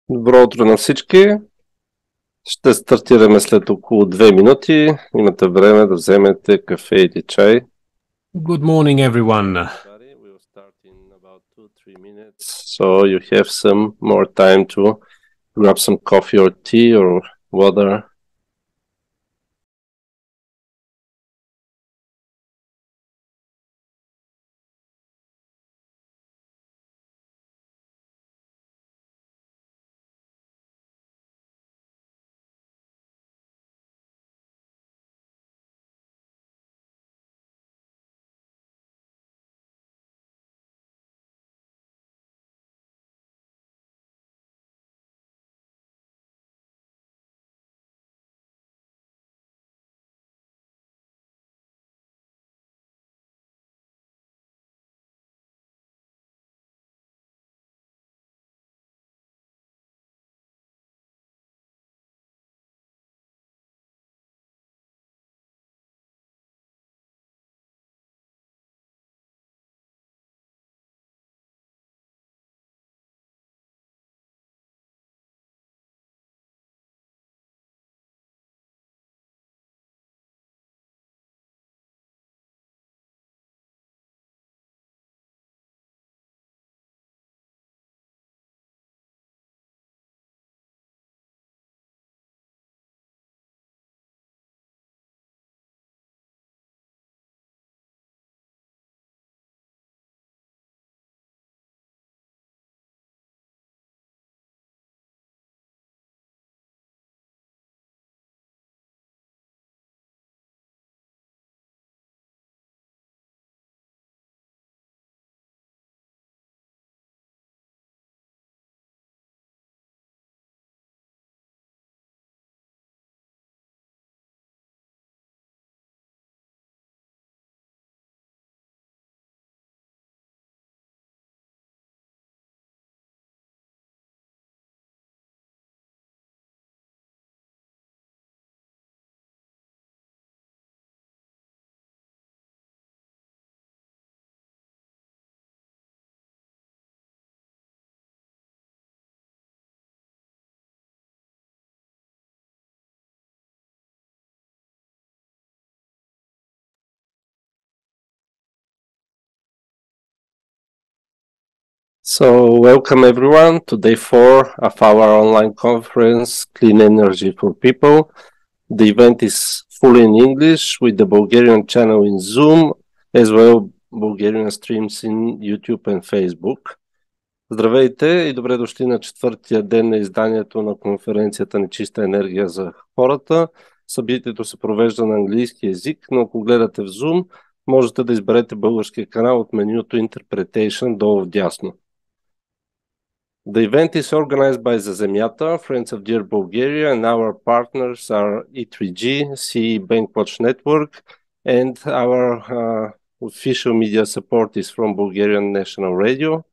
Добро утро на всички. Ще стартираме след около 2 минути. Имате време да вземете кафе или чай. Good morning, everyone. We will start in about 2-3 minutes, so you have some more time to grab some coffee or tea or water. So welcome everyone to day 4 of our online conference, Clean Energy for People. The event is fully in English with the Bulgarian channel in Zoom, as well Bulgarian streams in YouTube and Facebook. Здравейте и добре дошли на четвъртия ден на изданието на конференцията Нечиста енергия за хората. Събитието се провежда на английски език, но ако гледате в Zoom, можете да изберете българския канал от менюто Interpretation долу вдясно. The event is organized by Za Zemiata, Friends of Dear Bulgaria, and our partners are E3G, CE Bankwatch Network, and our official media support is from Bulgarian National Radio.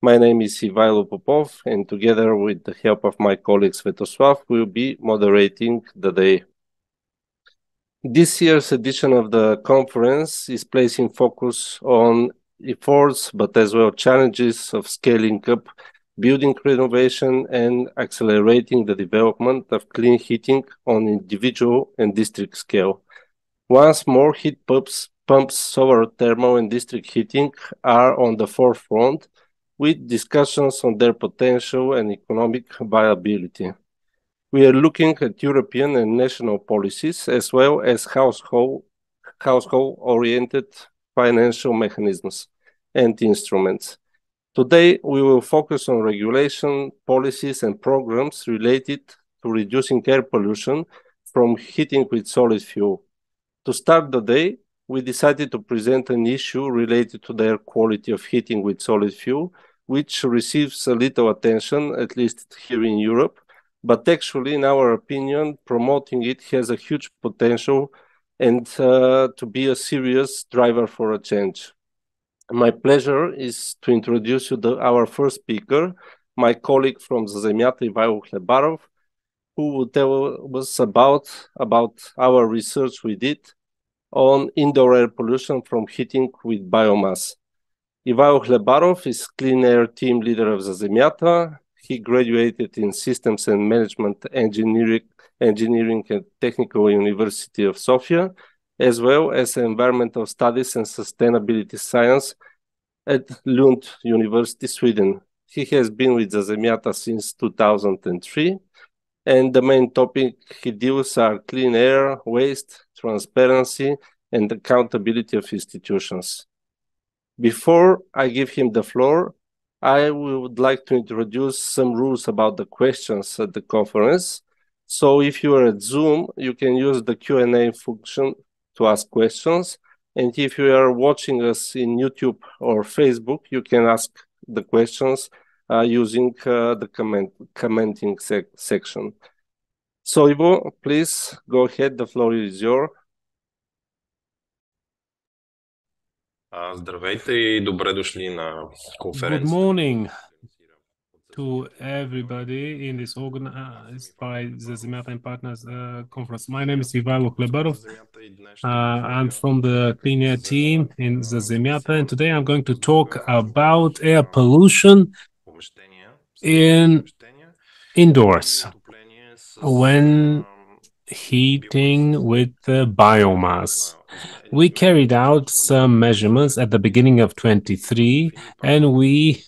My name is Ivailo Popov, and together with the help of my colleague Svetoslav, we will be moderating the day. This year's edition of the conference is placing focus on efforts, but as well challenges of scaling up building renovation and accelerating the development of clean heating on individual and district scale. Once more, heat pumps, solar thermal and district heating are on the forefront, with discussions on their potential and economic viability. We are looking at European and national policies as well as household-oriented financial mechanisms and instruments. Today, we will focus on regulation, policies, and programs related to reducing air pollution from heating with solid fuel. To start the day, we decided to present an issue related to the air quality of heating with solid fuel, which receives a little attention, at least here in Europe, but actually, in our opinion, promoting it has a huge potential and to be a serious driver for a change. My pleasure is to introduce you to our first speaker, my colleague from Za Zemiata, Ivailo Hlebarov, who will tell us about our research we did on indoor air pollution from heating with biomass. Ivailo Hlebarov is Clean Air Team Leader of Za Zemiata. He graduated in Systems and Management Engineering at Technical University of Sofia, as well as Environmental Studies and Sustainability Science at Lund University, Sweden. He has been with Za Zemiata since 2003, and the main topic he deals are clean air, waste, transparency, and accountability of institutions. Before I give him the floor, I would like to introduce some rules about the questions at the conference. So if you are at Zoom, you can use the Q&A function to ask questions. And if you are watching us in YouTube or Facebook, you can ask the questions using the commenting section. So Ivo, please go ahead. The floor is yours. Здравейте и добре дошли на конференцията. Good morning to everybody in this organized by the Zemiata and Partners conference. My name is Ivalo Klebarov. I'm from the clean air team in Za Zemiata, and today I'm going to talk about air pollution indoors when heating with biomass. We carried out some measurements at the beginning of 23, and we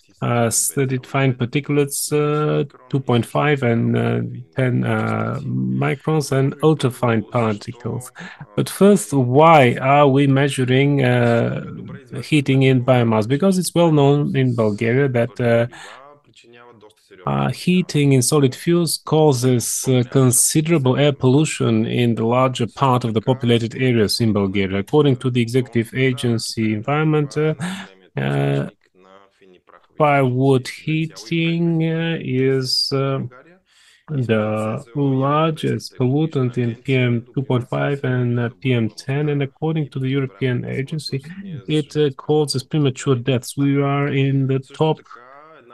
studied fine particulates 2.5 and 10 microns and ultrafine particles. But first, why are we measuring heating in biomass? Because it's well known in Bulgaria that heating in solid fuels causes considerable air pollution in the larger part of the populated areas in Bulgaria. According to the executive agency Environment, firewood heating is the largest pollutant in PM 2.5 and PM 10, and according to the European agency, it causes premature deaths. We are in the top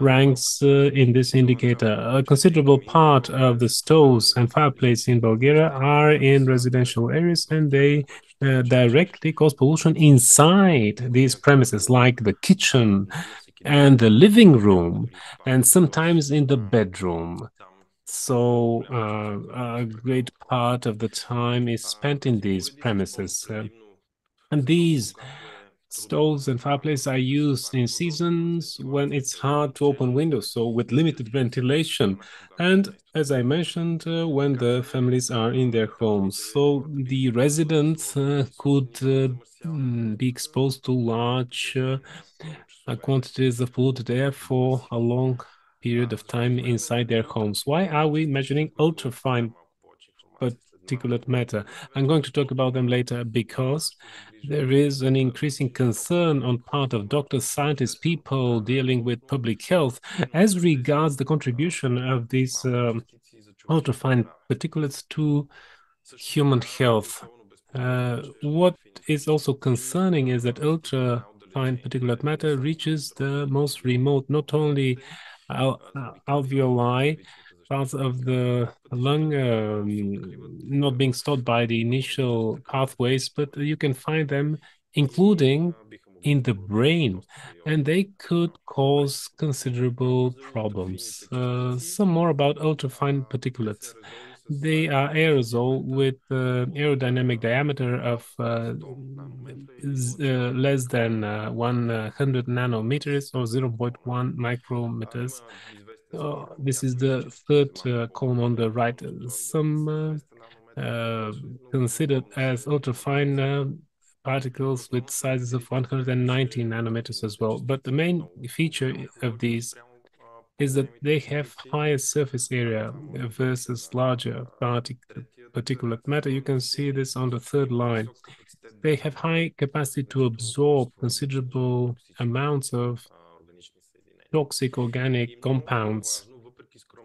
ranks in this indicator. A considerable part of the stoves and fireplaces in Bulgaria are in residential areas, and they directly cause pollution inside these premises, like the kitchen and the living room, and sometimes in the bedroom. So a great part of the time is spent in these premises. And these stoves and fireplaces are used in seasons when it's hard to open windows, so with limited ventilation. And as I mentioned, when the families are in their homes. So the residents could be exposed to large quantities of polluted air for a long period of time inside their homes. Why are we measuring ultrafine particulate matter? I'm going to talk about them later because there is an increasing concern on part of doctors, scientists, people dealing with public health as regards the contribution of these ultrafine particulates to human health. What is also concerning is that ultrafine particulate matter reaches the most remote, not only alveoli, parts of the lung not being stopped by the initial pathways, but you can find them including in the brain, and they could cause considerable problems. Some more about ultrafine particulates. They are aerosol with aerodynamic diameter of less than 100 nanometers or 0.1 micrometers. This is the third column on the right. Some considered as ultrafine particles with sizes of 190 nanometers as well. But the main feature of these is that they have higher surface area versus larger particulate matter. You can see this on the third line. They have high capacity to absorb considerable amounts of toxic organic compounds.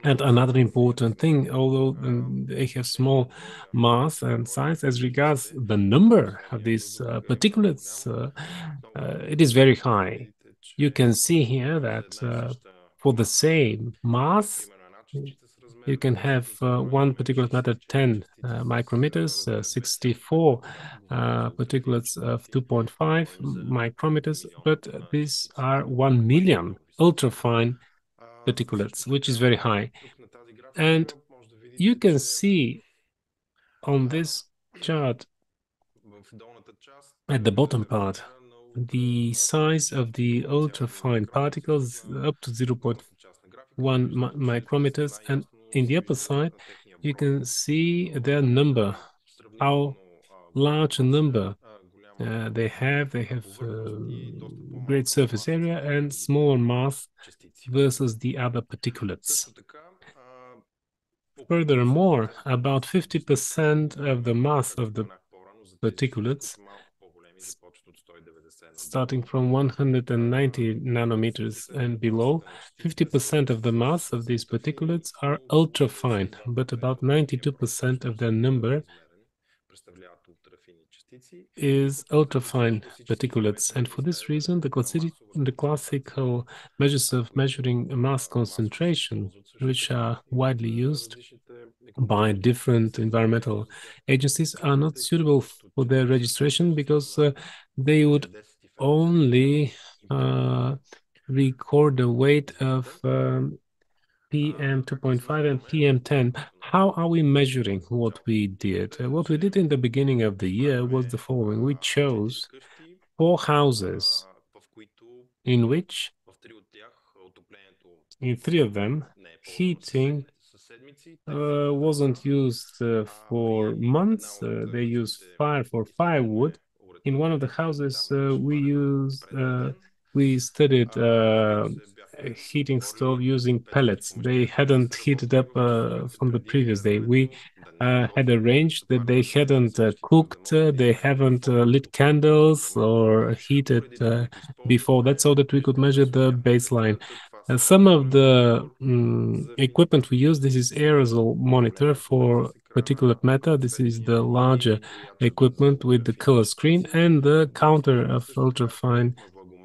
And another important thing, although they have small mass and size, as regards the number of these particulates, it is very high. You can see here that for the same mass, you can have one particulate matter 10 micrometers, 64 particulates of 2.5 micrometers, but these are 1 million ultrafine particulates, which is very high. And you can see on this chart at the bottom part the size of the ultrafine particles up to 0.1 micrometers, and in the upper side you can see their number, how large a number they have. They have great surface area and smaller mass versus the other particulates. Furthermore, about 50% of the mass of the particulates, starting from 190 nanometers and below, 50% of the mass of these particulates are ultrafine, but about 92% of their number is ultrafine particulates. And for this reason, the classical measures of measuring mass concentration, which are widely used by different environmental agencies, are not suitable for their registration because they would only record the weight of PM 2.5 and PM 10. How are we measuring what we did? What we did in the beginning of the year was the following. We chose 4 houses in which, in 3 of them, heating wasn't used for months. They used fire for firewood. In one of the houses, we studied a heating stove using pellets. They hadn't heated up from the previous day. We had arranged that they hadn't cooked, they haven't lit candles or heated before that, so that we could measure the baseline. Some of the equipment we use, this is aerosol monitor for particulate matter. This is the larger equipment with the color screen and the counter of ultrafine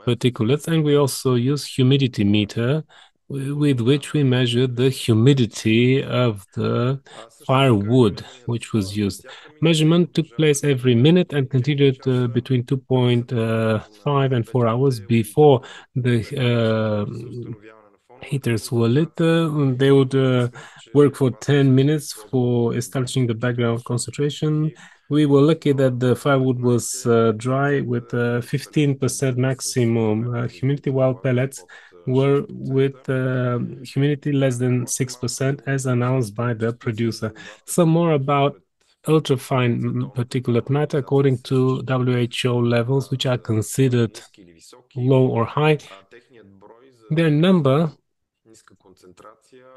particulates. And we also use humidity meter with which we measure the humidity of the firewood which was used. Measurement took place every minute and continued between 2.5 and 4 hours before the heaters were lit. They would work for 10 minutes for establishing the background concentration. We were lucky that the firewood was dry with 15% maximum humidity, while pellets were with humidity less than 6%, as announced by the producer. Some more about ultrafine particulate matter according to WHO levels, which are considered low or high. Their number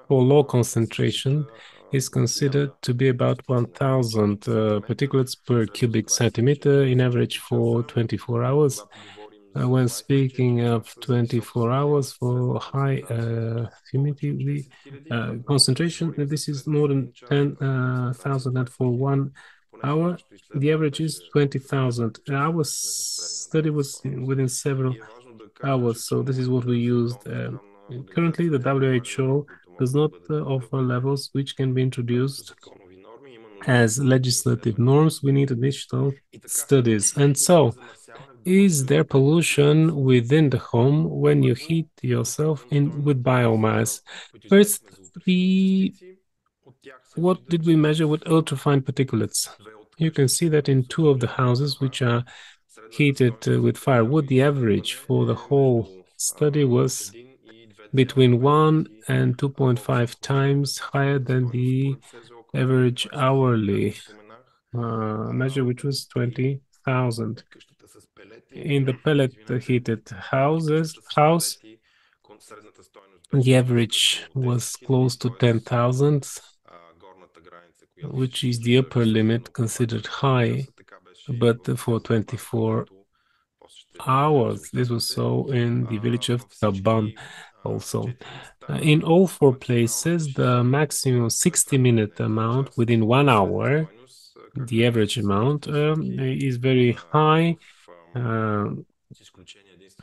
for low concentration is considered to be about 1,000 particulates per cubic centimeter in average for 24 hours. When speaking of 24 hours for high humidity concentration, this is more than 10,000, and for 1 hour, the average is 20,000. Our study was within several hours, so this is what we used. Currently, the WHO does not offer levels which can be introduced as legislative norms. We need additional studies. And so, is there pollution within the home when you heat yourself with biomass? First, what did we measure with ultrafine particulates? You can see that in 2 of the houses which are heated with firewood, the average for the whole study was between 1 and 2.5 times higher than the average hourly measure, which was 20,000. In the pellet heated house, the average was close to 10,000, which is the upper limit considered high, but for 24 hours. This was so in the village of Taban also. In all 4 places, the maximum 60-minute amount within 1 hour, the average amount, is very high,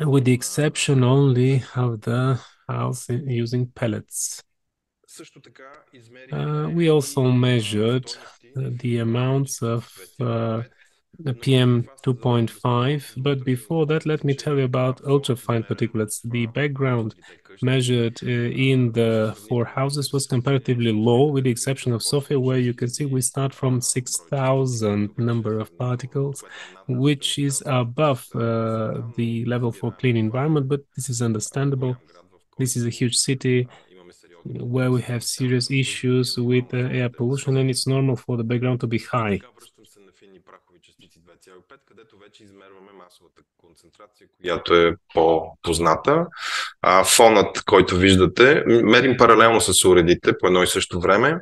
with the exception only of the house using pellets. We also measured the amounts of the PM 2.5. But before that, let me tell you about ultrafine particulates. The background measured in the 4 houses was comparatively low, with the exception of Sofia, where you can see we start from 6,000 number of particles, which is above the level for clean environment, but this is understandable. This is a huge city where we have serious issues with air pollution, and it's normal for the background to be high. Която е по-позната. Фонът, който виждате, мерим паралелно с уредите по едно и също време.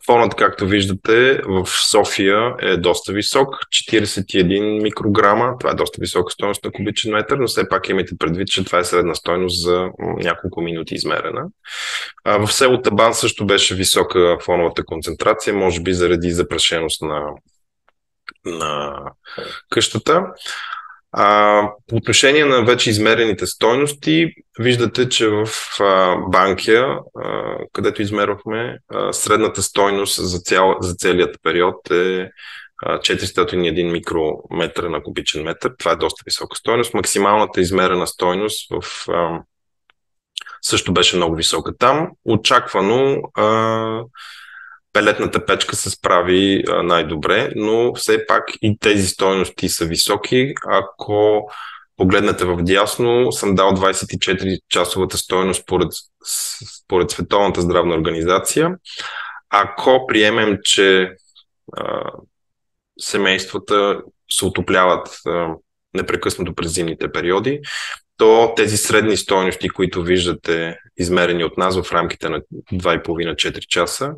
Фонът, както виждате, в София е доста висок, 41 микрограма. Това е доста висока стойност на кубичен метър, но все пак имайте предвид, че това е средна стойност за няколко минути измерена. В село Табан също беше висока фоновата концентрация, може би заради запрашеност на къщата. По отношение на вече измерените стойности, виждате, че в Банкия, където измервахме, средната стойност за целият период е 401 микрометра на кубичен метър. Това е доста висока стойност. Максималната измерена стойност също беше много висока там. Очаквано пелетната печка се справи най-добре, но все пак и тези стойности са високи. Ако погледнете в дясно, съм дал 24-часовата стойност според Световната здравна организация. Ако приемем, че семействата се отопляват непрекъснато през зимните периоди, то тези средни стойности, които виждате измерени от нас в рамките на 2,5-4 часа,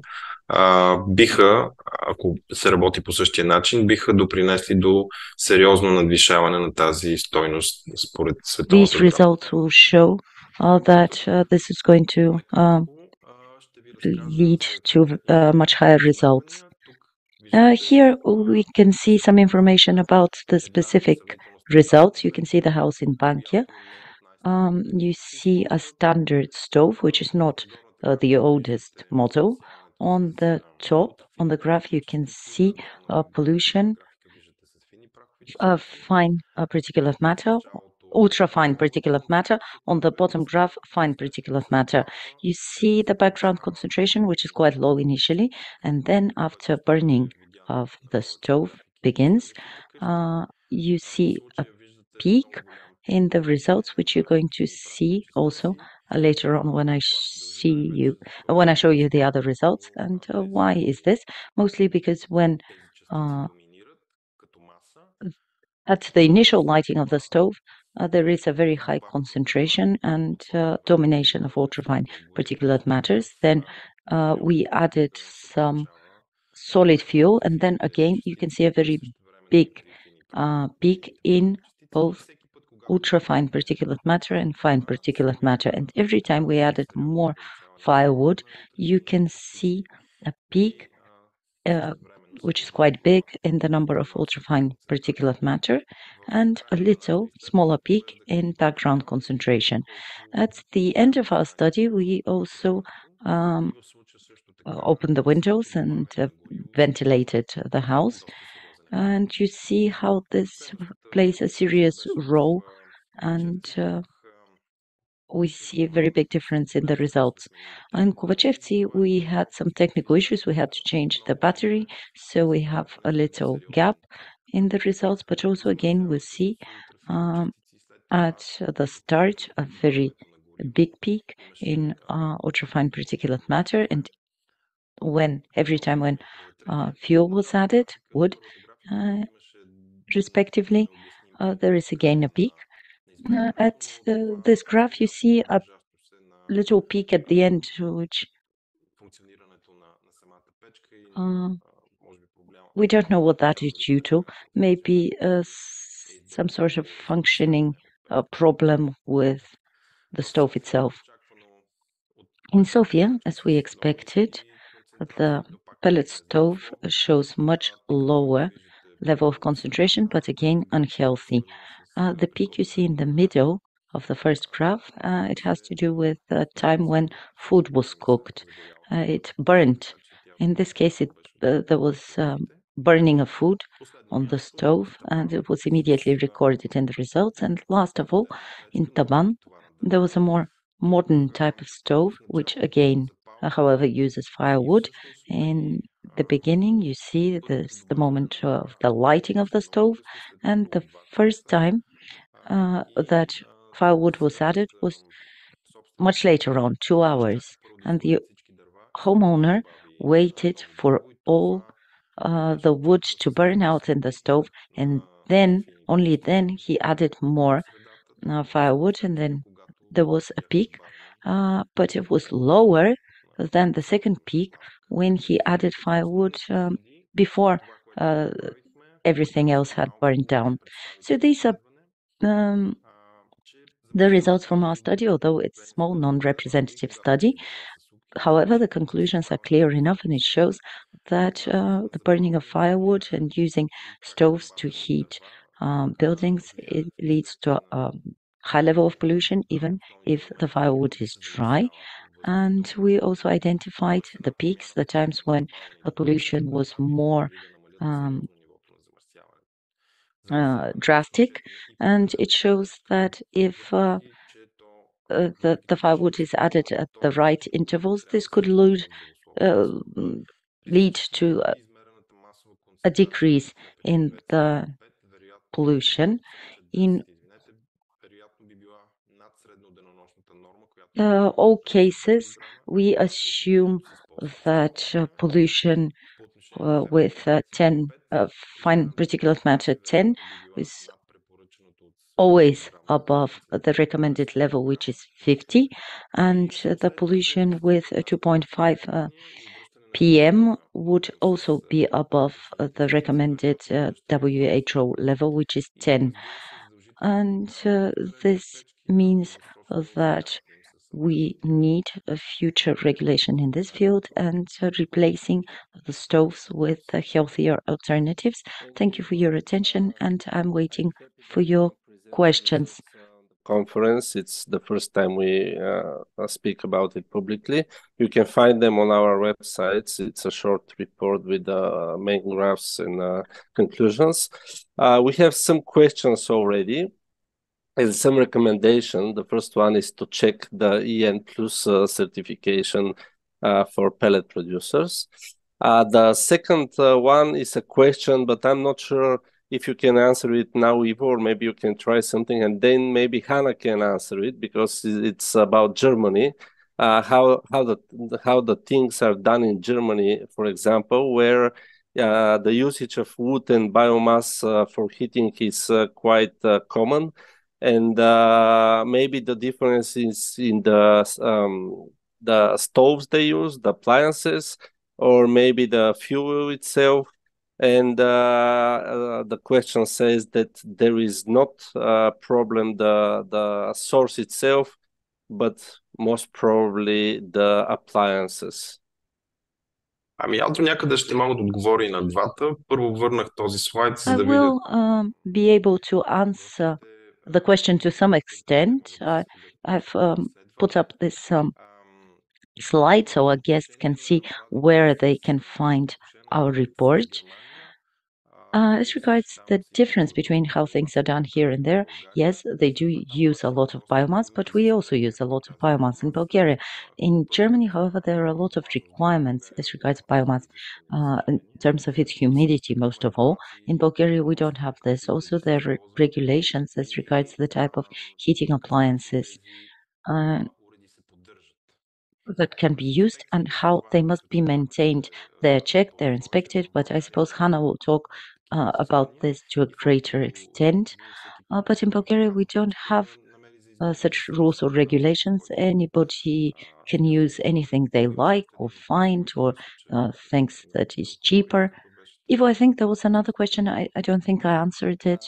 биха, ако се работи по същия начин, биха допринесли до сериозно надвишаване на тази стойност според Световната здравна организация. These results will show that this is going to lead to much higher results. Here we can see some information about the specific results. You can see the house in Bankia. You see a standard stove, which is not the oldest model. On the top, on the graph, you can see pollution, fine particulate matter, ultra-fine particulate matter. On the bottom graph, fine particulate matter. You see the background concentration, which is quite low initially, and then after burning of the stove begins, you see a peak in the results, which you're going to see also later on when I show you the other results. And why is this? Mostly because when at the initial lighting of the stove, there is a very high concentration and domination of ultrafine particulate matters. Then we added some solid fuel, and then again you can see a very big peak in both ultrafine particulate matter and fine particulate matter. And every time we added more firewood, you can see a peak which is quite big in the number of ultrafine particulate matter, and a little smaller peak in background concentration. At the end of our study, we also opened the windows and ventilated the house, and you see how this plays a serious role, and we see a very big difference in the results. In Kovachevci, we had some technical issues. We had to change the battery, so we have a little gap in the results, but also again we see at the start a very big peak in ultrafine particulate matter, and every time when fuel was added, wood respectively, there is again a peak. At this graph, you see a little peak at the end, which we don't know what that is due to. Maybe some sort of functioning problem with the stove itself. In Sofia, as we expected, the pellet stove shows much lower level of concentration, but again unhealthy. The peak you see in the middle of the first graph, it has to do with the time when food was cooked. It burnt. In this case, there was burning of food on the stove, and it was immediately recorded in the results. And last of all, in Taban, there was a more modern type of stove, which again, however, uses firewood. In the beginning, you see this the moment of the lighting of the stove, and the first time that firewood was added was much later on, 2 hours, and the homeowner waited for all the wood to burn out in the stove, and then, only then, he added more firewood, and then there was a peak, but it was lower than the second peak when he added firewood before everything else had burned down. So these are the results from our study, although it's a small, non-representative study. However, the conclusions are clear enough, and it shows that the burning of firewood and using stoves to heat buildings, it leads to a high level of pollution, even if the firewood is dry. And we also identified the peaks, the times when the pollution was more drastic, and it shows that if the firewood is added at the right intervals, this could lead to a decrease in the pollution. In all cases, we assume that pollution with 10 fine particulate matter 10 is always above the recommended level, which is 50, and the pollution with 2.5 PM would also be above the recommended WHO level, which is 10. And this means that we need a future regulation in this field and replacing the stoves with healthier alternatives. Thank you for your attention, and I'm waiting for your questions. Conference. It's the first time we speak about it publicly. You can find them on our websites. It's a short report with main graphs and conclusions. We have some questions already and some recommendation. The first one is to check the EN Plus certification for pellet producers. The second one is a question, but I'm not sure if you can answer it now, Ivo, or maybe you can try something, and then maybe Hannah can answer it because it's about Germany. How the things are done in Germany, for example, where the usage of wood and biomass for heating is quite common, and maybe the difference is in the stoves they use, the appliances, or maybe the fuel itself. And the question says that there is not a problem the source itself, but most probably the appliances. Ами аз до някъде ще мога да отговоря и на двата. Първо върнах този слайд, за I да видя... will be able to answer the question to some extent. I've put up this slide so our guests can see where they can find our report. As regards the difference between how things are done here and there, yes, they do use a lot of biomass, but we also use a lot of biomass in Bulgaria. In Germany, however, there are a lot of requirements as regards biomass in terms of its humidity, most of all. In Bulgaria, we don't have this. Also, there are regulations as regards the type of heating appliances that can be used and how they must be maintained. They're checked, they're inspected, but I suppose Hannah will talk about this to a greater extent. But in Bulgaria, we don't have such rules or regulations. Anybody can use anything they like or find or thinks that is cheaper. Ivo, I think there was another question. I don't think I answered it.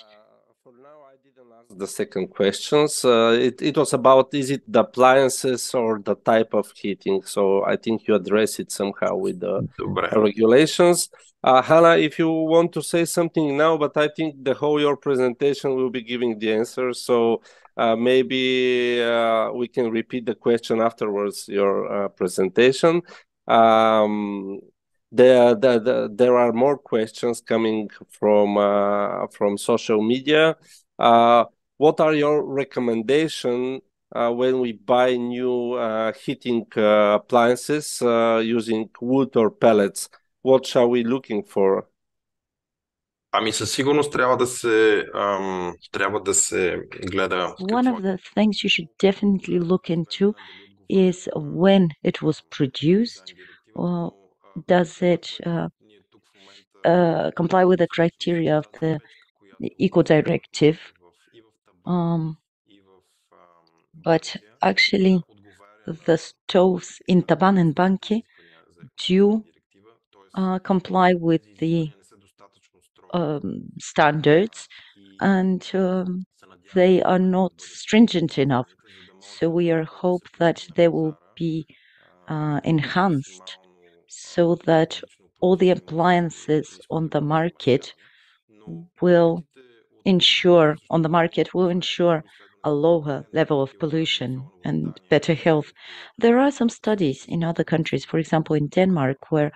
For now, I didn't ask the second questions. It was about, is it the appliances or the type of heating? So I think you address it somehow with the regulations. Hannah, if you want to say something now, but I think the whole your presentation will be giving the answer. So maybe we can repeat the question afterwards, your presentation. There are more questions coming from social media. What are your recommendations when we buy new heating appliances using wood or pellets? What shall we looking for? Ами със сигурност трябва да се гледа One of the things you should definitely look into is when it was produced. Does it comply with the criteria of the Eco Directive? But actually, the stoves in Taban and Banki do comply with the standards, and they are not stringent enough. So we are hope that they will be enhanced so that all the appliances on the market will ensure a lower level of pollution and better health. There are some studies in other countries, for example, in Denmark, where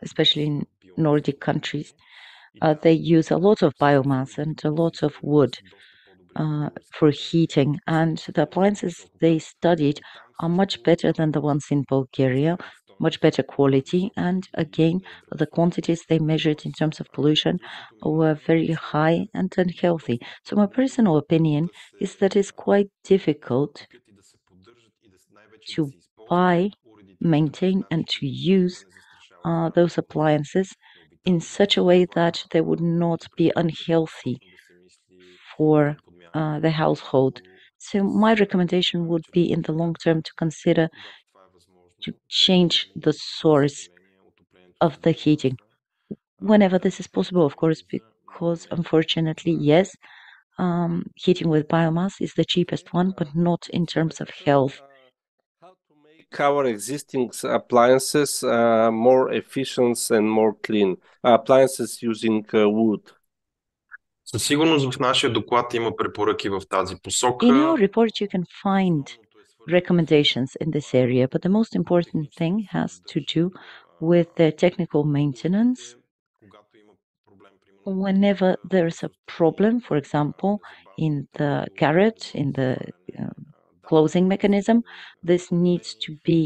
especially in Nordic countries, they use a lot of biomass and a lot of wood for heating, and the appliances they studied are much better than the ones in Bulgaria, much better quality, and again, the quantities they measured in terms of pollution were very high and unhealthy. So my personal opinion is that it's quite difficult to buy, maintain, and to use those appliances in such a way that they would not be unhealthy for the household. So my recommendation would be in the long term to consider to change the source of the heating whenever this is possible, of course, because unfortunately, yes, heating with biomass is the cheapest one, but not in terms of health. How to make our existing appliances more efficient and more clean? Appliances using wood. Със сигурност в нашия доклад има препоръки в тази посока. In our report, you can find recommendations in this area, but the most important thing has to do with the technical maintenance. Whenever there's a problem, for example, in the garage, in the closing mechanism, this needs to be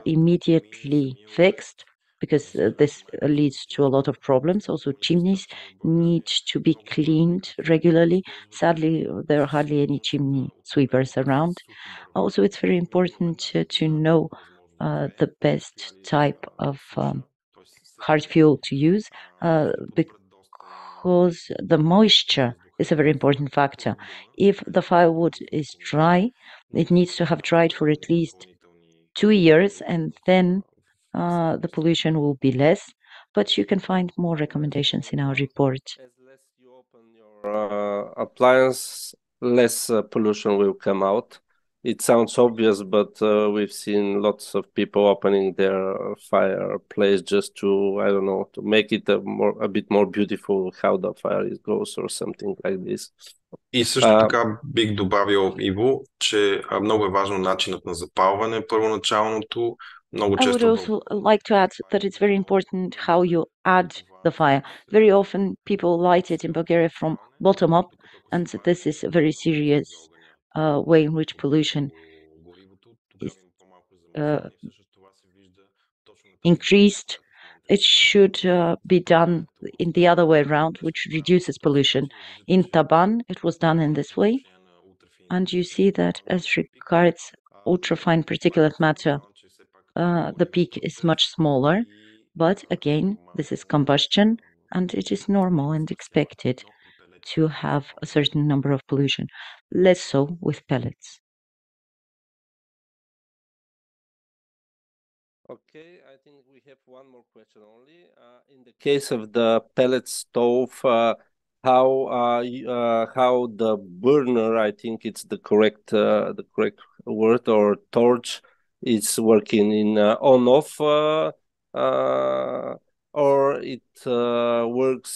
immediately fixed, because this leads to a lot of problems. Also, chimneys need to be cleaned regularly. Sadly, there are hardly any chimney sweepers around. Also, it's very important to know the best type of hard fuel to use, because the moisture is a very important factor. If the firewood is dry, it needs to have dried for at least 2 years, and then the pollution will be less. But you can find more recommendations in our report. As less you open your appliance, less pollution will come out. It sounds obvious, but we've seen lots of people opening their fireplace just to, I don't know, to make it a bit more beautiful, how the fire goes or something like this. И също така бих добавил, Иво, че много е важно начинът на запалване, първоначалното. Много I would често also like to add that it's very important how you add the fire. Very often people light it in Bulgaria from bottom up, and this is a very serious way in which pollution is increased. It should be done in the other way around, which reduces pollution. In Taban, it was done in this way, and you see that as regards ultrafine particulate matter, the peak is much smaller, but again, this is combustion, and it is normal and expected to have a certain number of pollution, less so with pellets. Okay, I think we have one more question only. In the case of the pellet stove, how the burner, I think it's the correct word, or torch, is working in on-off, or it works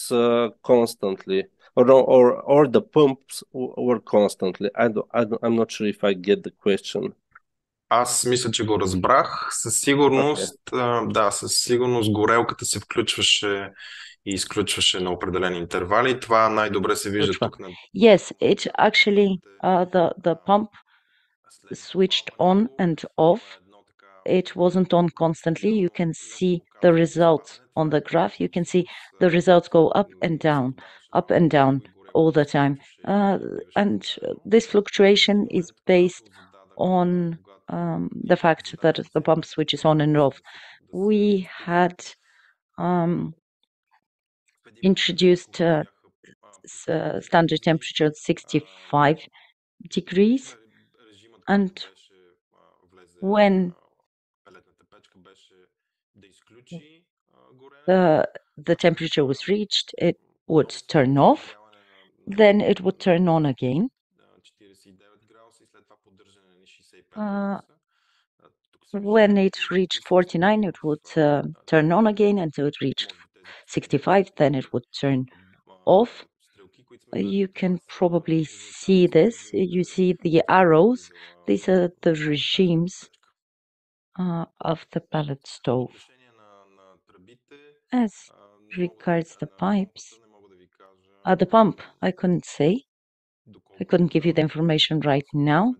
constantly, or the pumps work constantly. I'm not sure if I get the question. Аз мисля, че го разбрах. Със сигурност, да, със сигурност горелката се включваше и изключваше на определени интервали. Това най-добре се вижда тук на... Yes, it actually, the pump switched on and off. It wasn't on constantly. You can see the results on the graph. You can see the results go up and down all the time. And this fluctuation is based on the fact that the pump switches on and off. We had introduced standard temperature at 65 degrees, and when the temperature was reached, it would turn off, then it would turn on again. When it reached 49, it would turn on again until it reached 65, then it would turn off. You can probably see this. You see the arrows. These are the regimes of the pellet stove. As regards the pipes, the pump, I couldn't say. I couldn't give you the information right now.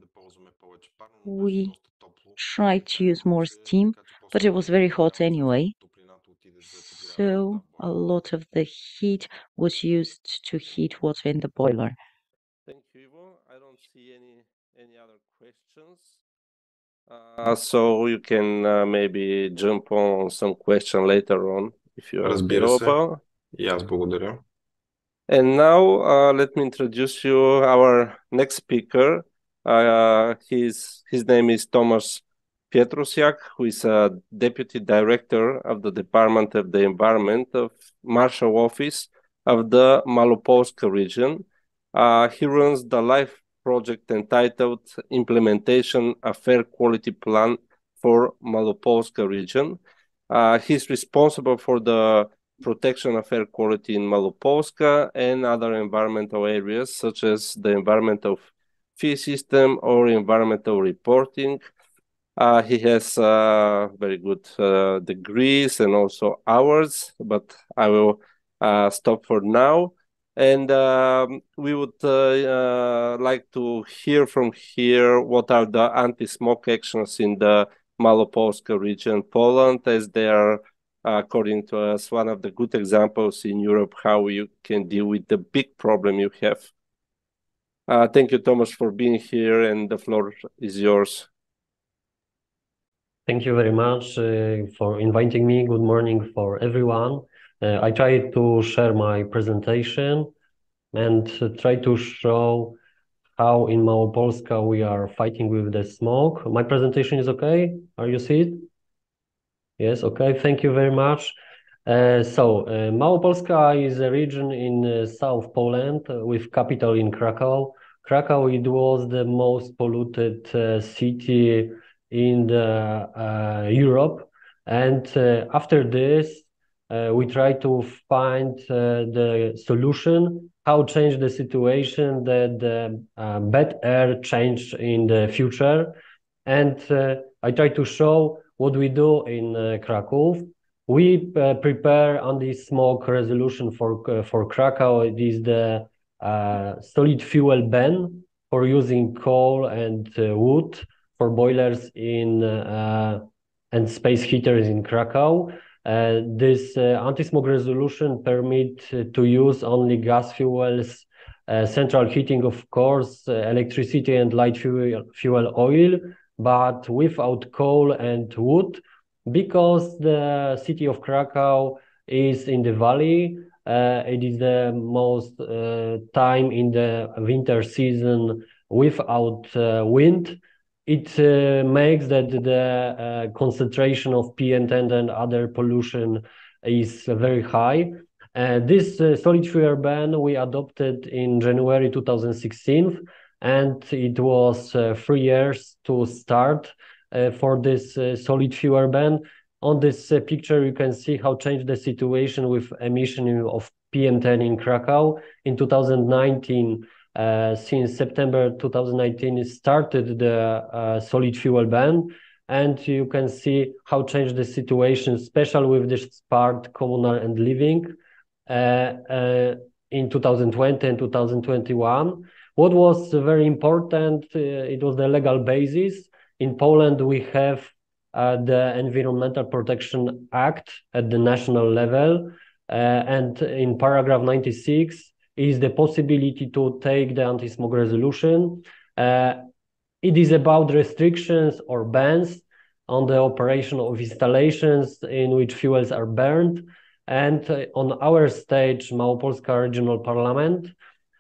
We tried to use more steam, but it was very hot anyway. So a lot of the heat was used to heat water in the boiler. Thank you, Ivo. I don't see any other questions. So you can maybe jump on some question later on if you are Разбира се. available. И аз благодаря. And now let me introduce you our next speaker. His name is Tomasz Pietrusiak, who is a Deputy Director of the Department of the Environment of Marshal Office of the Malopolska region. He runs the LIFE project entitled Implementation of Air Quality Plan for Malopolska region. He's responsible for the protection of air quality in Malopolska and other environmental areas, such as the environmental fee system or environmental reporting. He has very good degrees and also hours, but I will stop for now. And we would like to hear from here what are the anti-smoke actions in the Malopolska region, Poland, as they are, according to us, one of the good examples in Europe how you can deal with the big problem you have. Thank you, Tomasz, for being here, and the floor is yours. Thank you very much for inviting me. Good morning for everyone. I try to share my presentation and try to show how in Małopolska we are fighting with the smoke. My presentation is okay? Are you see it? Yes, okay, thank you very much. Małopolska is a region in South Poland with capital in Krakow. Krakow, it was the most polluted city in Europe. And after this, we try to find the solution, how change the situation that bad air changed in the future. And I try to show what we do in Krakow. We prepare anti-smoke resolution for Krakow. It is the solid fuel ban for using coal and wood for boilers in and space heaters in Krakow. This anti-smoke resolution permit to use only gas fuels, central heating, of course, electricity and light fuel oil, but without coal and wood, because the city of Krakow is in the valley. It is the most time in the winter season without wind. It makes that the concentration of PM10 and other pollution is very high. This solid fuel ban we adopted in January 2016, and it was 3 years to start for this solid fuel ban. On this picture, you can see how changed the situation with emission of PM10 in Krakow. In 2019, since September 2019 started the solid fuel ban, and you can see how changed the situation, especially with this part communal and living in 2020 and 2021. What was very important, it was the legal basis. In Poland, we have the Environmental Protection Act at the national level, and in paragraph 96 is the possibility to take the anti-smog resolution. It is about restrictions or bans on the operation of installations in which fuels are burned. And on our stage, Małopolska Regional Parliament,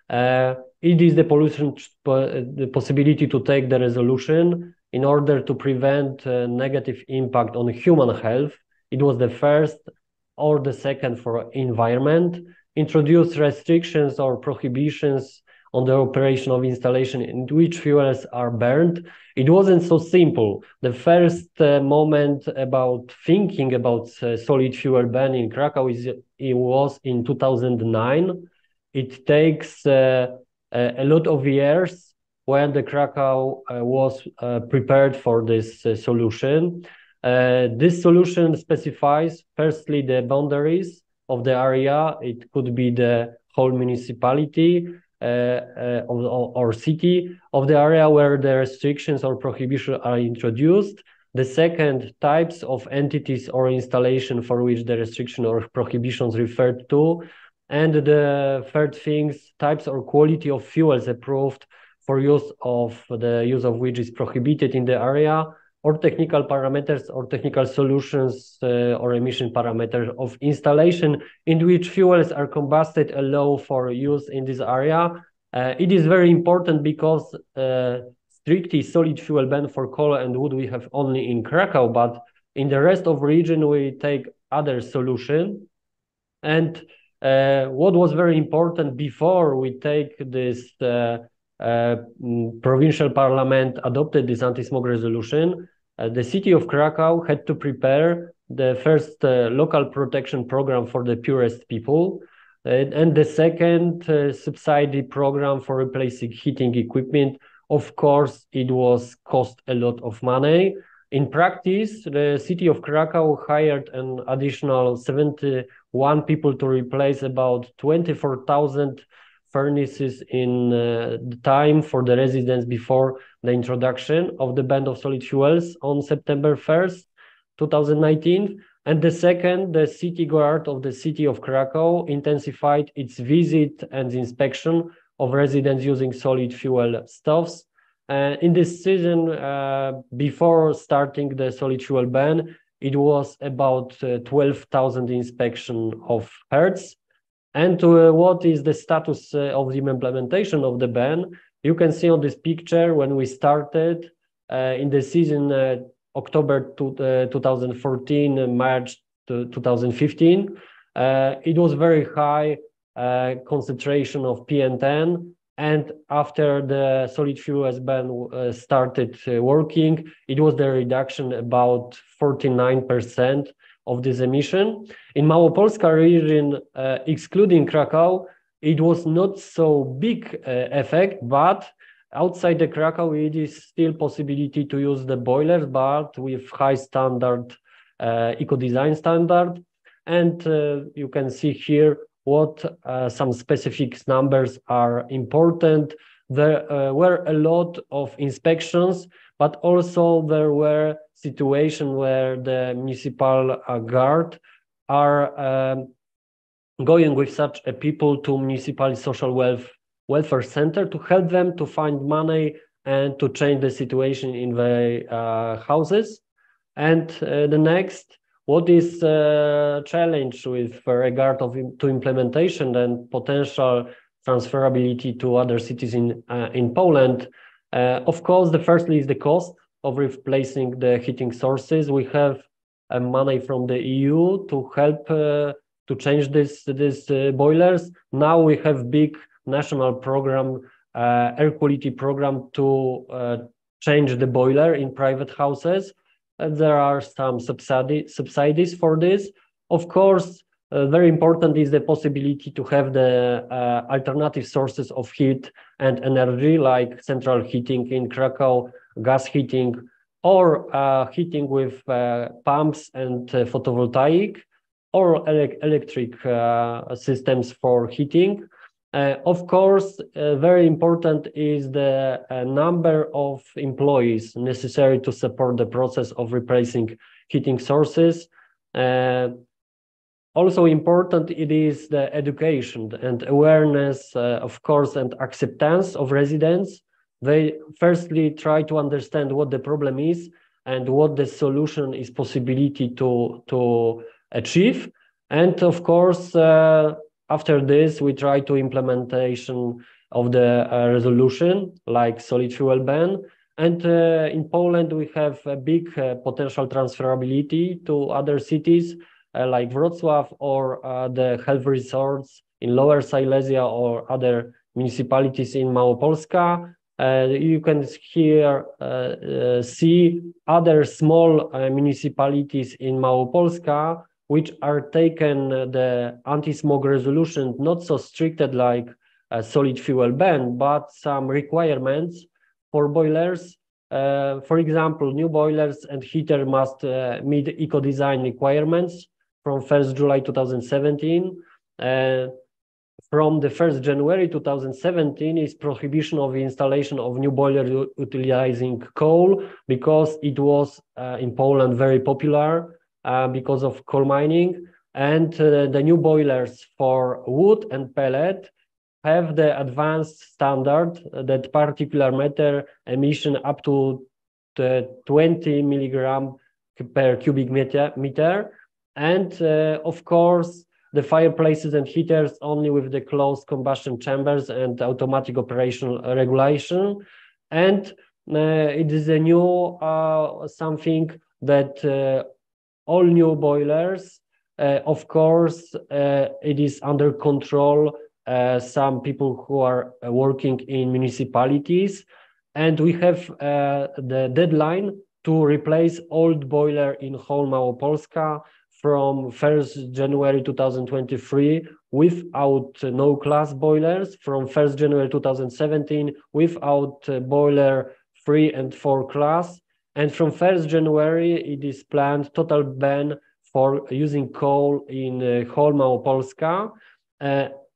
it is the possibility to take the resolution in order to prevent negative impact on human health. It was the first or the second for environment, introduce restrictions or prohibitions on the operation of installation in which fuels are burned. It wasn't so simple. The first moment about thinking about solid fuel ban in Krakow it was in 2009. It takes a lot of years when the Krakow was prepared for this solution. This solution specifies firstly the boundaries of the area. It could be the whole municipality or city of the area where the restrictions or prohibitions are introduced. The second, types of entities or installation for which the restriction or prohibitions referred to. And the third things, types or quality of fuels approved for use of which is prohibited in the area, or technical parameters or technical solutions or emission parameters of installation in which fuels are combusted allow for use in this area. It is very important because strictly solid fuel ban for coal and wood we have only in Krakow, but in the rest of region we take other solution. And what was very important before we take this provincial parliament adopted this anti-smog resolution, the city of Krakow had to prepare the first local protection program for the poorest people, and the second subsidy program for replacing heating equipment. Of course, it was cost a lot of money. In practice, the city of Krakow hired an additional 71 people to replace about 24,000 furnaces in the time for the residents before the introduction of the ban of solid fuels on September 1st, 2019. And the second, the city guard of the city of Krakow intensified its visit and inspection of residents using solid fuel stoves. In this season, before starting the solid fuel ban, it was about 12,000 inspection of herds. And what is the status of the implementation of the ban? You can see on this picture when we started in the season October 2014, March 2015, it was very high concentration of PM10. And after the solid fuels ban started working, it was the reduction about 49% of this emission. In Małopolska region, excluding Krakow, it was not so big effect, but outside the Krakow, it is still possibility to use the boilers, but with high standard, eco-design standard. And you can see here what some specific numbers are important. There were a lot of inspections, but also there were situations where the municipal guard are going with such a people to municipal social welfare center to help them to find money and to change the situation in the houses. And the next, what is challenge with regard to implementation and potential transferability to other cities in Poland? Of course, the firstly is the cost of replacing the heating sources. We have money from the EU to help to change this boilers. Now we have big national program, air quality program to change the boiler in private houses. There are some subsidies for this. Of course, very important is the possibility to have the alternative sources of heat and energy, like central heating in Krakow, gas heating, or heating with pumps and photovoltaic, or electric systems for heating. Of course, very important is the number of employees necessary to support the process of replacing heating sources. Also important it is the education and awareness, of course, and acceptance of residents. They firstly try to understand what the problem is and what the solution is possibility to achieve. And of course, after this, we try to implementation of the resolution, like solid fuel ban. And in Poland, we have a big potential transferability to other cities, like Wrocław, or the health resorts in Lower Silesia or other municipalities in Małopolska. You can here see other small municipalities in Małopolska, which are taken the anti-smog resolution, not so stricted like a solid fuel ban, but some requirements for boilers. For example, new boilers and heater must meet eco-design requirements from 1st July 2017. From the 1st January 2017 is prohibition of installation of new boiler utilizing coal, because it was in Poland very popular because of coal mining. And the new boilers for wood and pellet have the advanced standard that particular matter emission up to 20 milligram per cubic meter. And of course, the fireplaces and heaters only with the closed combustion chambers and automatic operational regulation. And it is a new something that all new boilers, of course, it is under control. Some people who are working in municipalities, and we have the deadline to replace old boiler in whole Małopolska from 1st January 2023 without no class boilers, from 1st January 2017 without boiler 3 and 4 class, and from 1st January it is planned total ban for using coal in whole Małopolska.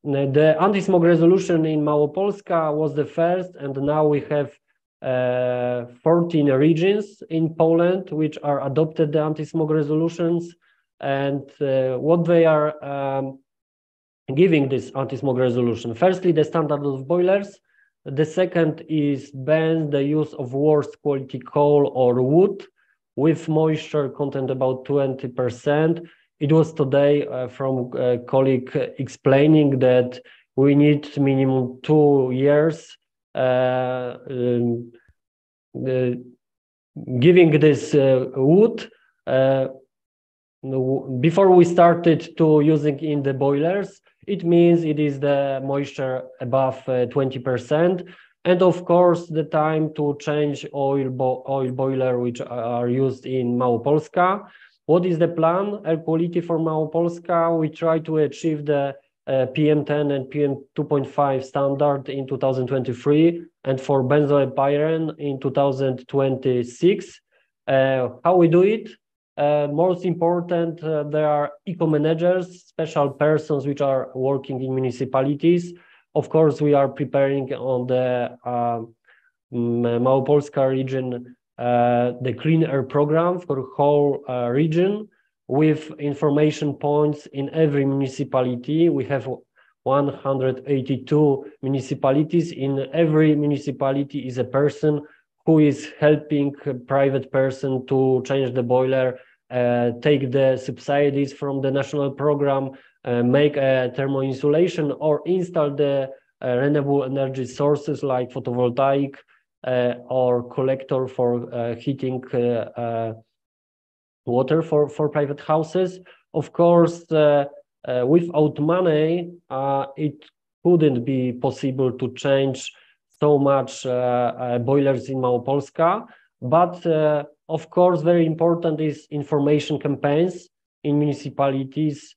The anti-smog resolution in Małopolska was the first, and now we have 14 regions in Poland which are adopted the anti-smog resolutions. And what they are giving this anti-smog resolution. Firstly, the standard of boilers. The second is ban the use of worst quality coal or wood with moisture content about 20%. It was today from a colleague explaining that we need minimum 2 years giving this wood before we started to using in the boilers. It means it is the moisture above 20%. And of course, the time to change oil boiler which are used in Małopolska. What is the plan? Air quality for Małopolska. We try to achieve the PM10 and PM2.5 standard in 2023, and for benzoyl in 2026. How we do it? Most important, there are eco-managers, special persons which are working in municipalities. Of course, we are preparing on the Małopolska region the clean air program for the whole region, with information points in every municipality. We have 182 municipalities. In every municipality is a person who is helping a private person to change the boiler, take the subsidies from the national program, make a thermal insulation, or install the renewable energy sources like photovoltaic or collector for heating water for private houses. Of course, without money, it couldn't be possible to change so much boilers in Małopolska. But of course, very important is information campaigns in municipalities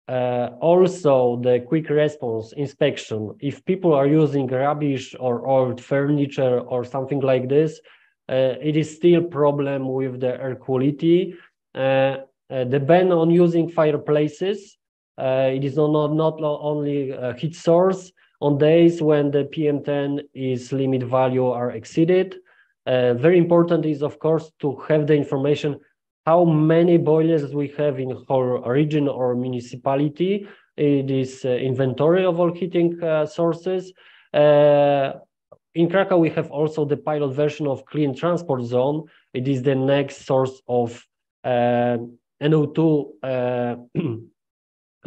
Also, the quick response inspection. If people are using rubbish or old furniture or something like this, it is still problem with the air quality. The ban on using fireplaces, it is not only a heat source on days when the PM10 is limit value are exceeded. Very important is, of course, to have the information how many boilers we have in whole region or municipality. It is inventory of all heating sources. In Krakow, we have also the pilot version of clean transport zone. It is the next source of NO2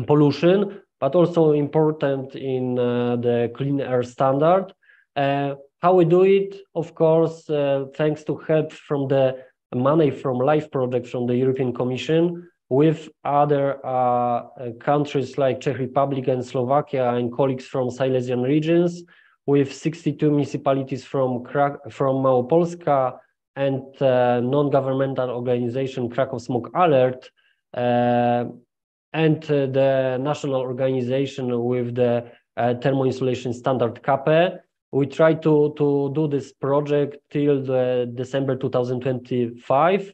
pollution, but also important in the clean air standard. How we do it, of course, thanks to help from the money from LIFE project from the European Commission with other countries like Czech Republic and Slovakia and colleagues from Silesian regions, with 62 municipalities from Małopolska and non-governmental organization Krakow Smog Alert, and the national organization with the thermo-insulation standard CAPE. We try to do this project till December 2025.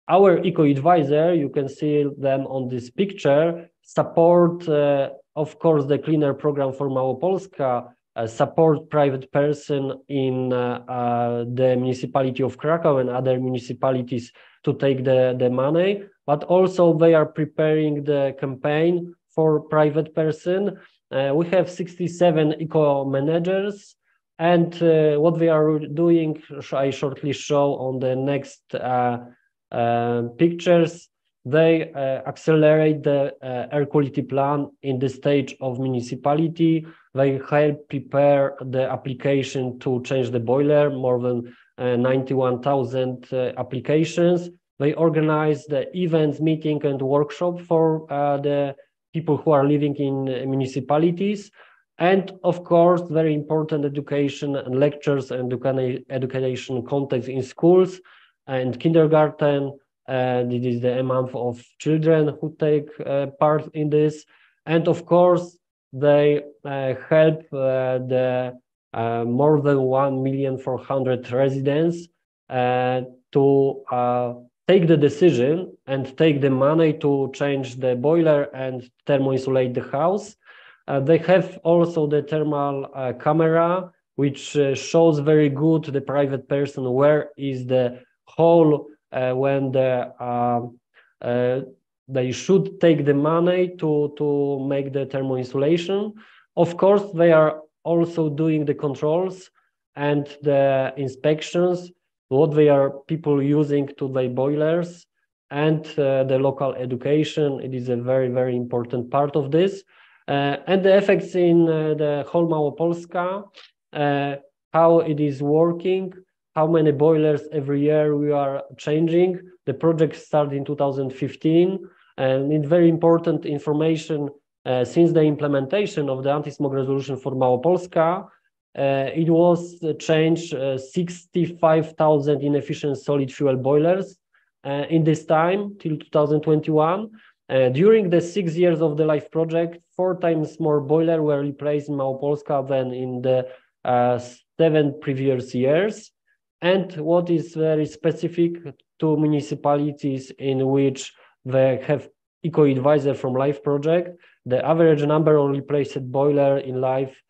Our eco-advisor, you can see them on this picture, support, of course, the cleaner program for Małopolska, support private person in the municipality of Krakow and other municipalities to take the money, but also they are preparing the campaign for private person. We have 67 eco managers, and what they are doing, I shortly show on the next pictures. They accelerate the air quality plan in the stage of municipality. They help prepare the application to change the boiler, more than 91,000 applications. They organize the events, meeting, and workshop for the people who are living in municipalities. And of course, very important education and lectures and education context in schools and kindergarten. It is the month of children who take part in this. And of course, they help the more than 1,400,000 residents to take the decision and take the money to change the boiler and thermo-insulate the house. They have also the thermal camera, which shows very good the private person where is the hole when they should take the money to make the thermal insulation. Of course, they are also doing the controls and the inspections, what they are people using to their boilers, and the local education. It is a very, very important part of this. And the effects in the whole Małopolska, how it is working, how many boilers every year we are changing. The project started in 2015, and it's very important information since the implementation of the anti-smog resolution for Małopolska. It was changed 65,000 inefficient solid fuel boilers in this time till 2021. During the 6 years of the LIFE project, 4 times more boilers were replaced in Małopolska than in the 7 previous years. And what is very specific to municipalities in which they have eco-advisor from LIFE project, the average number of replaced boiler in LIFE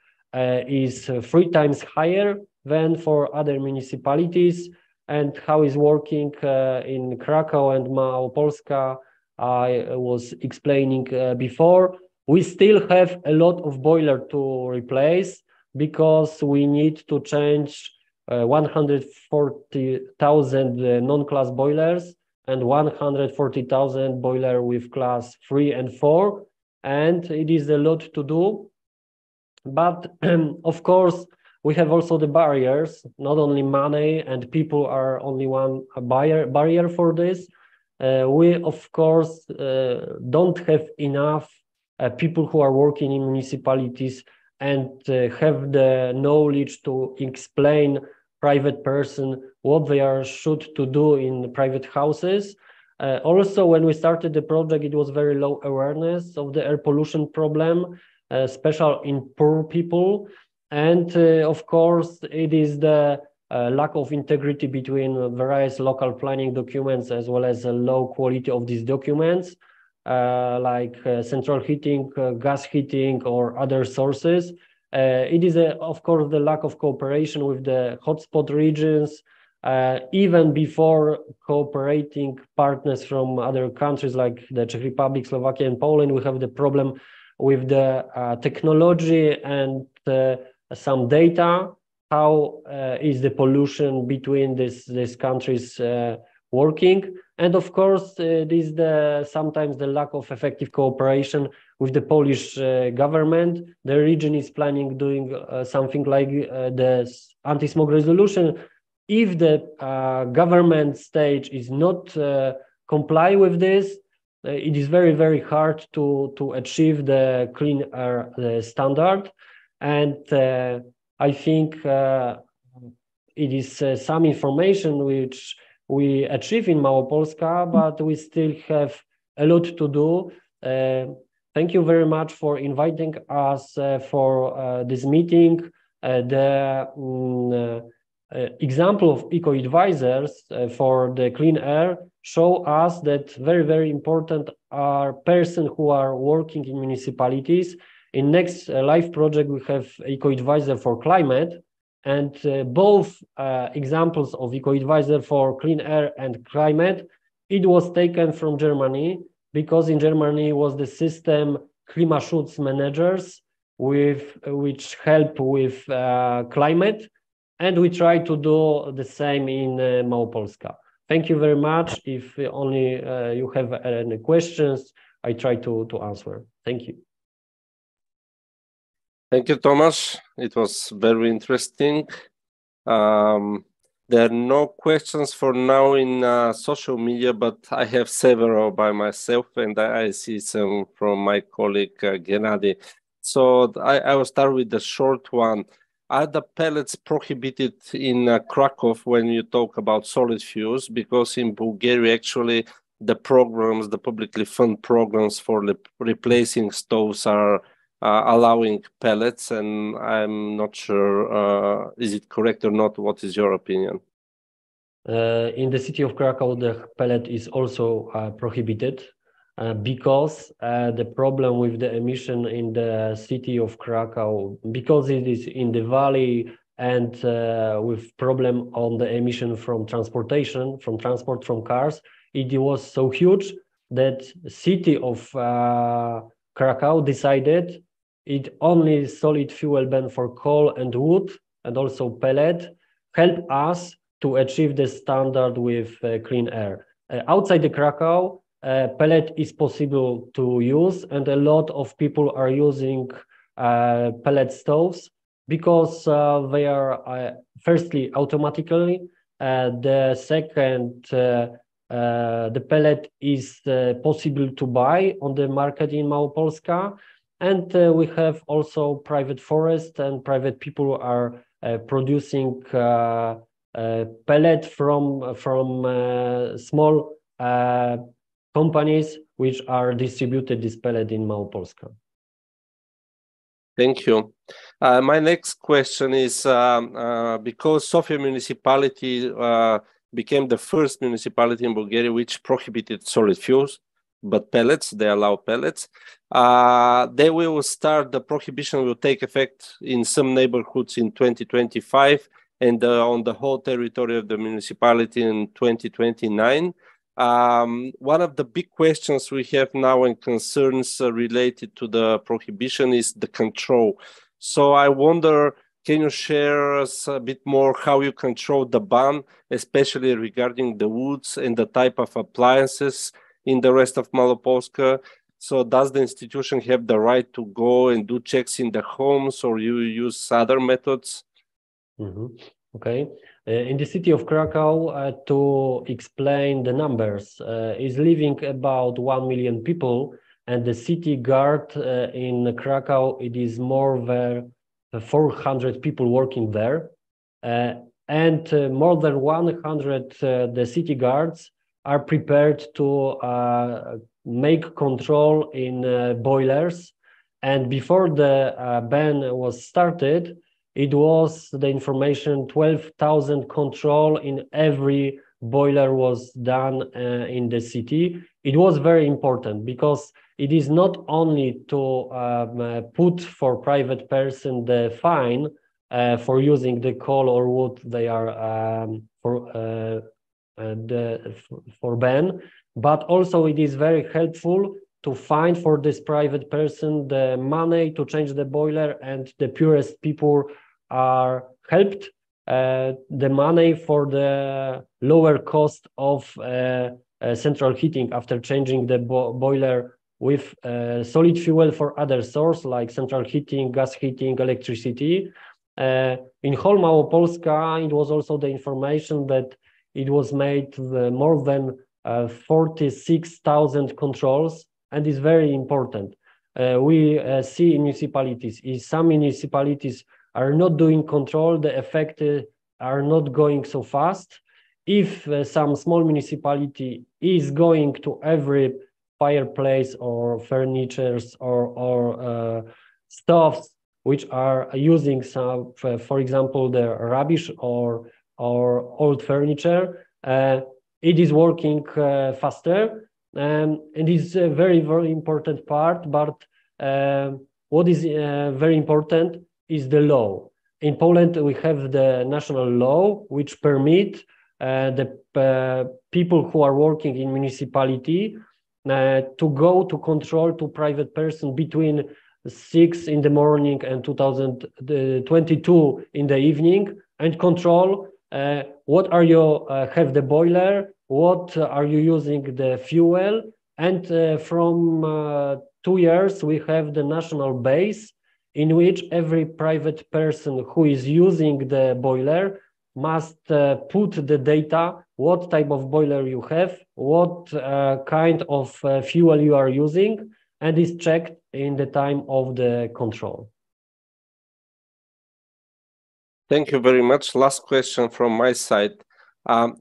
is 3 times higher than for other municipalities. And how is working in Krakow and Małopolska, I was explaining before. We still have a lot of boiler to replace because we need to change 140,000 non-class boilers and 140,000 boiler with class 3 and 4. And it is a lot to do. But of course, we have also the barriers, not only money, and people are only one barrier for this. We, of course, don't have enough people who are working in municipalities and have the knowledge to explain private person what they are should to do in private houses. Also, when we started the project, it was very low awareness of the air pollution problem, especially in poor people. And of course, it is the lack of integrity between various local planning documents as well as the low quality of these documents, like central heating, gas heating, or other sources. It is, of course, the lack of cooperation with the hotspot regions, even before cooperating partners from other countries like the Czech Republic, Slovakia, and Poland. We have the problem with the technology and some data. How is the pollution between these countries working? And of course, this sometimes the lack of effective cooperation with the Polish government. The region is planning doing something like the anti-smog resolution. If the government stage is not comply with this, it is very, very hard to achieve the clean air standard. And I think it is some information which we achieve in Małopolska, but we still have a lot to do. Thank you very much for inviting us for this meeting. Example of eco-advisors for the clean air show us that very, very important are persons who are working in municipalities. In next live project, we have eco-advisor for climate, and both examples of eco-advisor for clean air and climate, it was taken from Germany, because in Germany was the system Klimaschutz managers which help with climate. And we try to do the same in Małopolska. Thank you very much. If only you have any questions, I try to answer. Thank you. Thank you, Tomasz. It was very interesting. There are no questions for now in social media, but I have several by myself, and I see some from my colleague Gennady. So I will start with the short one. Are the pellets prohibited in Krakow when you talk about solid fuels? Because in Bulgaria, actually, the programs, the publicly funded programs for replacing stoves are allowing pellets, and I'm not sure, is it correct or not? What is your opinion? In the city of Krakow, the pellet is also prohibited. Because the problem with the emission in the city of Krakow, because it is in the valley and with problem on the emission from transportation, from transport from cars, it was so huge that city of Krakow decided it only solid fuel ban for coal and wood and also pellet help us to achieve the standard with clean air. Outside the Krakow, pellet is possible to use, and a lot of people are using pellet stoves because they are firstly automatically. The second, the pellet is possible to buy on the market in Małopolska, and we have also private forest and private people are producing pellet from small companies which are distributed this pellet in Małopolska. Thank you. My next question is, because Sofia municipality became the first municipality in Bulgaria which prohibited solid fuels, but pellets, they allow pellets. They will start, the prohibition will take effect in some neighborhoods in 2025 and on the whole territory of the municipality in 2029. One of the big questions we have now and concerns related to the prohibition is the control. So I wonder, can you share us a bit more how you control the ban, especially regarding the woods and the type of appliances in the rest of Małopolska? So does the institution have the right to go and do checks in the homes, or you use other methods? Okay. In the city of Krakow, to explain the numbers, is living about 1 million people, and the city guard in Krakow, it is more than 400 people working there, and more than 100 the city guards are prepared to make control in boilers. And before the ban was started, it was the information 12,000 control in every boiler was done in the city. It was very important because it is not only to put for private person the fine for using the coal or wood they are for ban, but also it is very helpful to find for this private person the money to change the boiler, and the poorest people are helped the money for the lower cost of central heating after changing the boiler with solid fuel for other source like central heating, gas heating, electricity. In whole Małopolska, it was also the information that it was made more than 46,000 controls, and is very important. We see in municipalities, if some municipalities are not doing control, the effect are not going so fast. If some small municipality is going to every fireplace or furnitures or stuffs which are using some, for example, the rubbish or old furniture, it is working faster. And it is a very, very important part, but what is very important is the law. In Poland, we have the national law, which permit the people who are working in municipality to go to control to private person between 6 in the morning and 2022 in the evening, and control what are you have the boiler, what are you using the fuel, and from 2 years we have the national base in which every private person who is using the boiler must put the data, what type of boiler you have, what kind of fuel you are using, and is checked in the time of the control. Thank you very much. Last question from my side.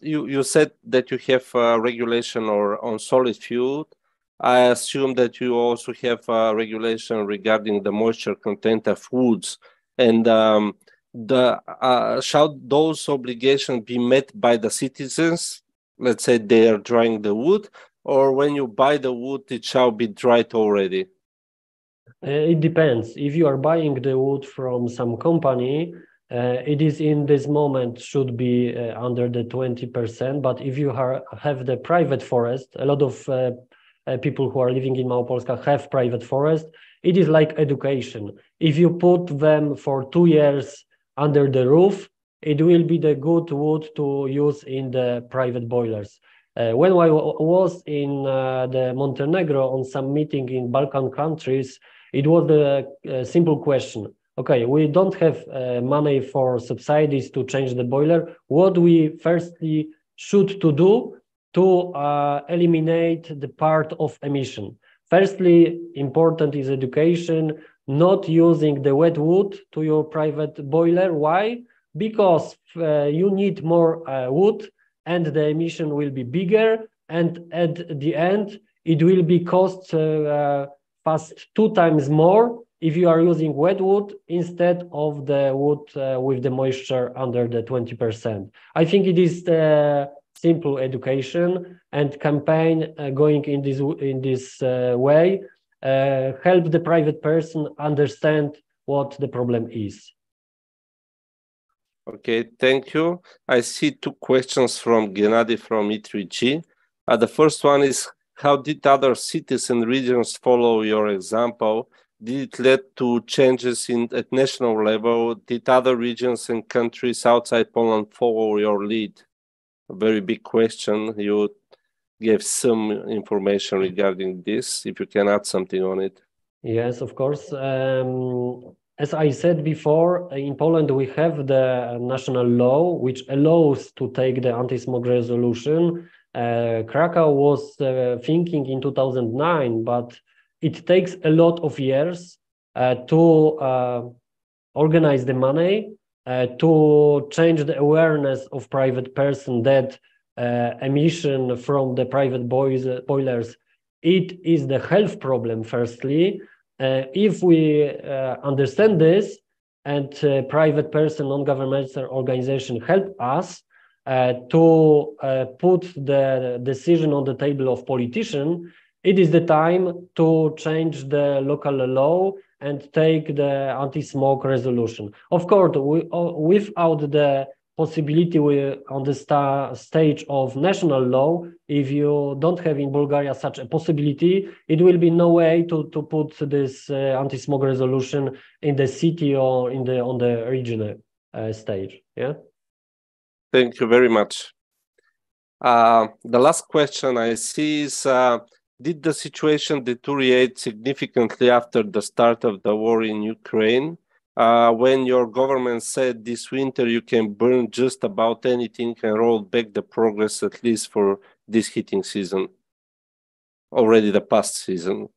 You said that you have regulation on solid fuel. I assume that you also have regulation regarding the moisture content of woods. And shall those obligations be met by the citizens? Let's say they are drying the wood, or when you buy the wood, it shall be dried already? It depends. If you are buying the wood from some company, it is in this moment should be under the 20%. But if you have the private forest, a lot of people who are living in Małopolska have private forest. It is like education. If you put them for 2 years under the roof, it will be the good wood to use in the private boilers. When I was in the Montenegro on some meeting in Balkan countries, it was the simple question. Okay, we don't have money for subsidies to change the boiler. What we firstly should to do to eliminate the part of emission? Firstly, important is education, not using the wet wood to your private boiler. Why? Because you need more wood and the emission will be bigger, and at the end it will be cost fast 2 times more if you are using wet wood instead of the wood with the moisture under the 20%. I think it is simple education and campaign going in this way help the private person understand what the problem is. Okay, thank you. I see 2 questions from Gennady from E3G. The first one is, how did other cities and regions follow your example? Did it lead to changes at national level? Did other regions and countries outside Poland follow your lead? A very big question. You gave some information regarding this. If you can add something on it. Yes, of course. As I said before, in Poland we have the national law which allows to take the anti-smog resolution. Krakow was thinking in 2009, but it takes a lot of years to organize the money, to change the awareness of private person that emission from the private boilers, it is the health problem, firstly. If we understand this, and private person, non-governmental organization help us to put the decision on the table of politician, it is the time to change the local law and take the anti-smoke resolution. Of course, without the possibility on the stage of national law, if you don't have in Bulgaria such a possibility, it will be no way to put this anti-smoke resolution in the city or on the regional stage. Yeah. Thank you very much. The last question I see is, did the situation deteriorate significantly after the start of the war in Ukraine? When your government said this winter you can burn just about anything and roll back the progress, at least for this heating season, already the past season?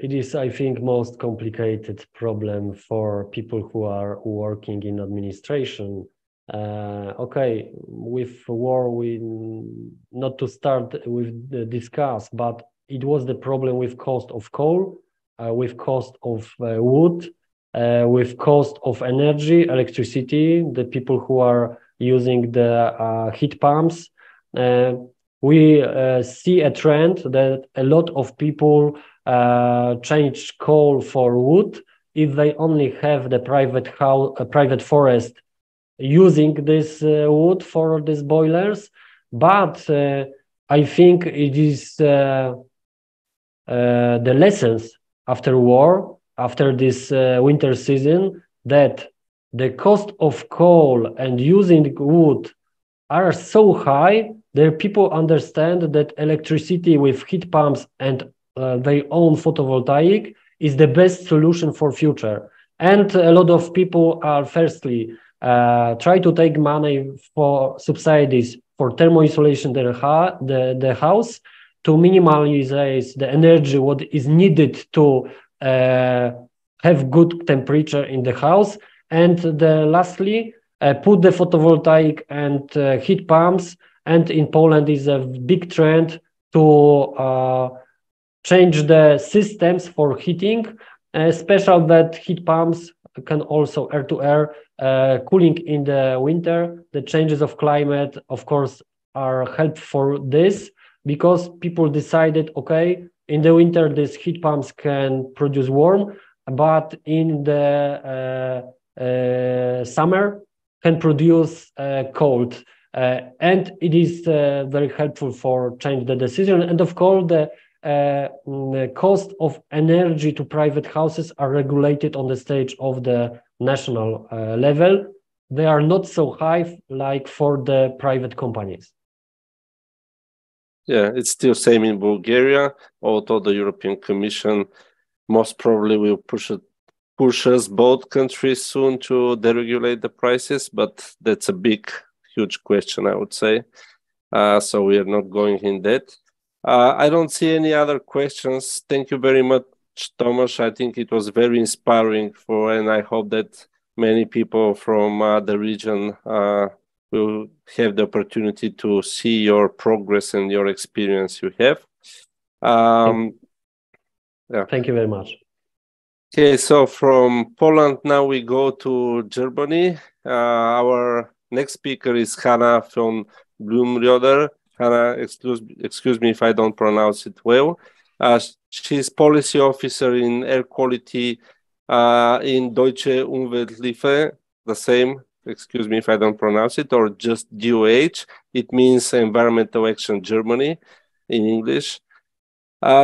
It is, I think, most complicated problem for people who are working in administration. Okay, with war, we not to start with the discuss, but it was the problem with cost of coal, with cost of wood, with cost of energy, electricity, the people who are using the heat pumps. We see a trend that a lot of people change coal for wood if they only have the private forest using this wood for these boilers. But I think it is the lessons after war, after this winter season, that the cost of coal and using wood are so high that people understand that electricity with heat pumps and their own photovoltaic is the best solution for future. And a lot of people are firstly try to take money for subsidies for thermal insulation the house, to minimize the energy what is needed to have good temperature in the house. And lastly, put the photovoltaic and heat pumps. And in Poland is a big trend to change the systems for heating, especially that heat pumps can also air-to-air cooling in the winter. The changes of climate, of course, are helpful for this, because people decided, okay, in the winter, these heat pumps can produce warm, but in the summer can produce cold. And it is very helpful for change the decision. And of course, the cost of energy to private houses are regulated on the stage of the national level. They are not so high like for the private companies. Yeah, it's still same in Bulgaria, although the European Commission most probably will push us both countries soon to deregulate the prices, but that's a huge question, I would say. So we are not going in that. I don't see any other questions. Thank you very much, Tomasz. I think it was very inspiring and I hope that many people from the region will have the opportunity to see your progress and your experience you have. Thank you very much. Okay, so from Poland now we go to Germany. Our next speaker is Hanna from Blumröder. Hanna, excuse me if I don't pronounce it well. She's policy officer in air quality in Deutsche Umwelthilfe, the same, excuse me if I don't pronounce it, or just DOH. It means Environmental Action Germany in English.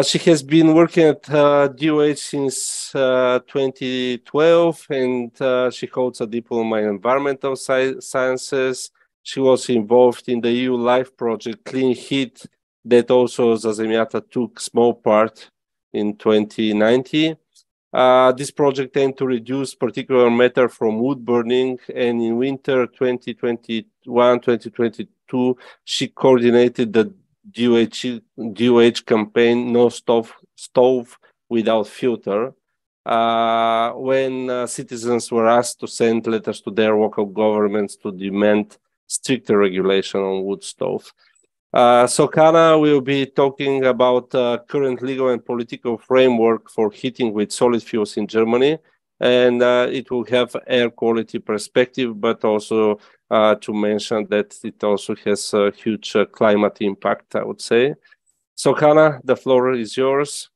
She has been working at DOH since 2012, and she holds a diploma in environmental sciences. She was involved in the EU LIFE project Clean Heat, that also Za Zemiata took small part in 2019. This project aimed to reduce particulate matter from wood burning, and in winter 2021-2022, she coordinated the DOH campaign No Stove Without Filter, when citizens were asked to send letters to their local governments to demand stricter regulation on wood stove. So Kana will be talking about current legal and political framework for heating with solid fuels in Germany, and it will have air quality perspective, but also to mention that it also has a huge climate impact, I would say. So Kana, the floor is yours.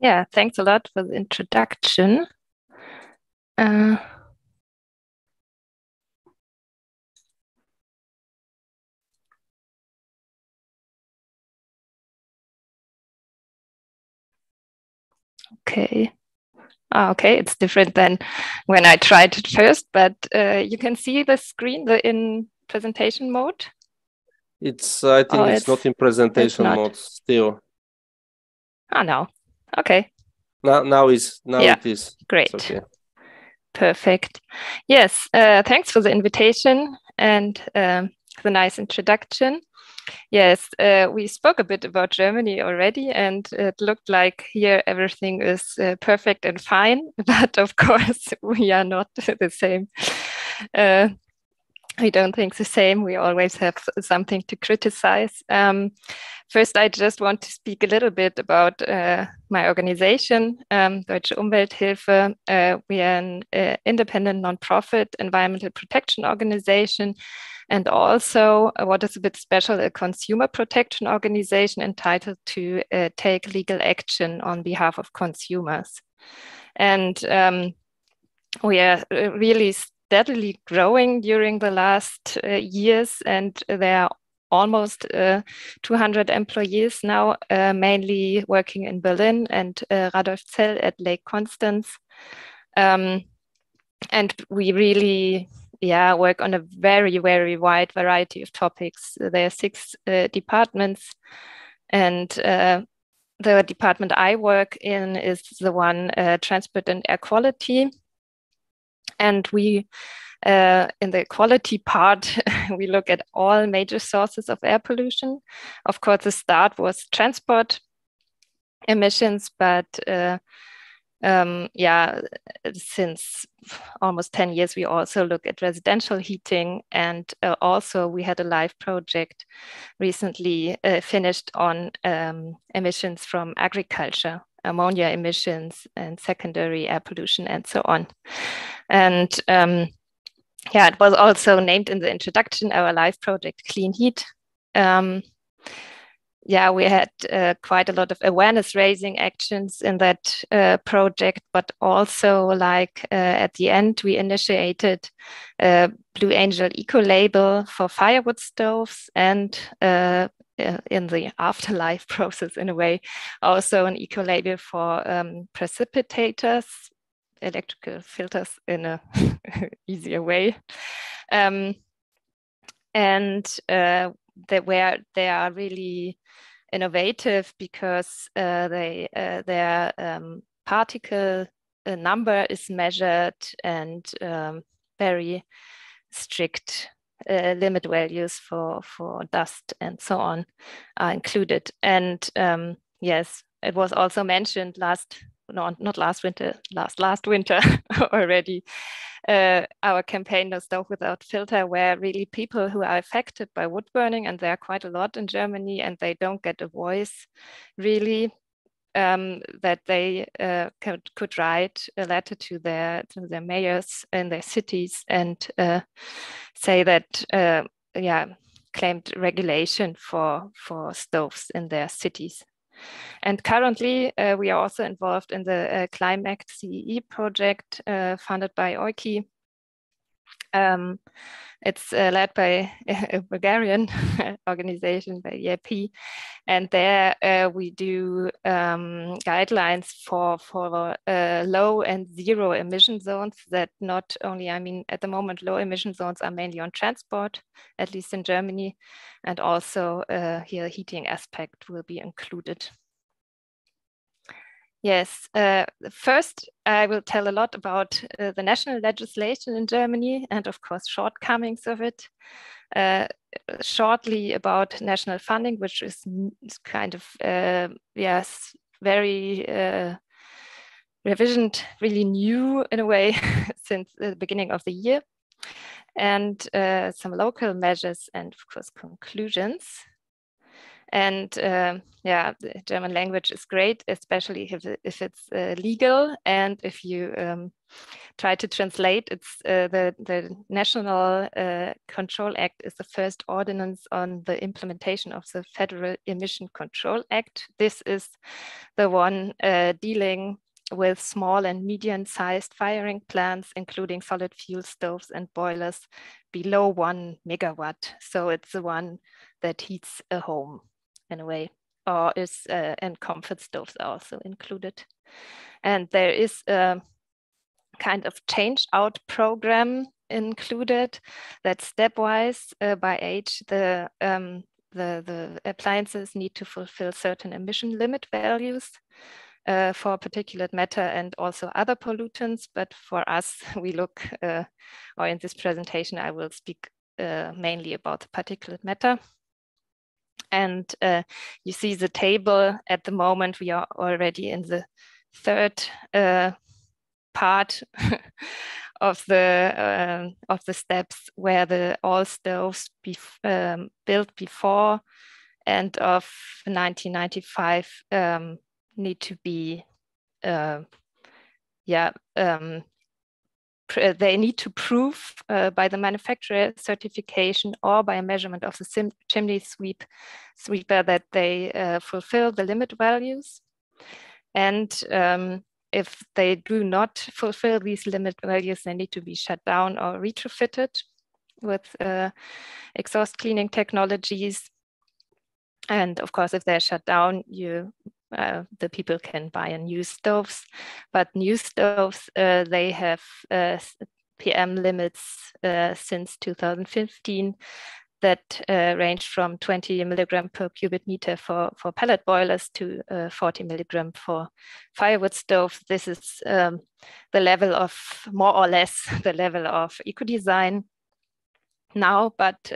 Yeah, thanks a lot for the introduction. Okay. Okay, it's different than when I tried it first, but you can see the screen in presentation mode. I think it's not in presentation mode still. Oh no. Okay. Now it is. Great. It's okay. Perfect. Yes, thanks for the invitation and the nice introduction. Yes, we spoke a bit about Germany already, and it looked like here everything is perfect and fine, but of course we are not the same. We don't think the same. We always have something to criticize. First, I just want to speak a little bit about my organization, Deutsche Umwelthilfe. We are an independent nonprofit environmental protection organization, and also what is a bit special, a consumer protection organization entitled to take legal action on behalf of consumers. And we are really steadily growing during the last years, and there are almost 200 employees now, mainly working in Berlin and Radolfzell at Lake Constance. And we really work on a very, very wide variety of topics. There are 6 departments, and the department I work in is the one transport and air quality. And we, in the quality part, we look at all major sources of air pollution. Of course, the start was transport emissions, but since almost 10 years, we also look at residential heating, and also we had a live project recently finished on emissions from agriculture, ammonia emissions and secondary air pollution and so on. And it was also named in the introduction, our live project, Clean Heat. We had quite a lot of awareness raising actions in that project, but also at the end, we initiated a Blue Angel Eco label for firewood stoves, and in the afterlife process, in a way, also an eco label for precipitators, electrical filters in a easier way. They are really innovative because their particle number is measured, and very strict limit values for dust and so on are included. And yes, it was also mentioned last winter already, our campaign No Stove Without Filter, where really people who are affected by wood burning, and there are quite a lot in Germany, and they don't get a voice really, that they could write a letter to their mayors in their cities and say that claimed regulation for stoves in their cities. And currently, we are also involved in the Climate CEE project funded by OIKI. It's led by a Bulgarian organization, by EIP, and there we do guidelines for low and zero emission zones. That not only, at the moment, low emission zones are mainly on transport, at least in Germany, and also here heating aspect will be included. Yes, first I will tell a lot about the national legislation in Germany and of course shortcomings of it. Shortly about national funding, which is kind of, very revisioned, really new in a way since the beginning of the year. and some local measures, and of course conclusions. And yeah, the German language is great, especially if it's legal, and if you try to translate. It's the National Control Act is the first ordinance on the implementation of the Federal Emission Control Act. This is the one dealing with small and medium-sized firing plants, including solid fuel stoves and boilers below 1 megawatt. So it's the one that heats a home in a way, or is and comfort stoves are also included. And there is a kind of change out program included that stepwise by age the appliances need to fulfill certain emission limit values for particulate matter and also other pollutants. But for us, we look, or in this presentation, I will speak mainly about the particulate matter. And you see the table at the moment. We are already in the third part of the steps where all stoves built before end of 1995 need to be they need to prove by the manufacturer certification or by a measurement of the chimney sweeper that they fulfill the limit values. And if they do not fulfill these limit values, they need to be shut down or retrofitted with exhaust cleaning technologies. And of course, if they're shut down, the people can buy a new stoves. But new stoves, they have PM limits since 2015 that range from 20 milligram per cubic meter for pellet boilers to 40 milligram for firewood stoves. This is the level of, more or less, the level of eco-design now, but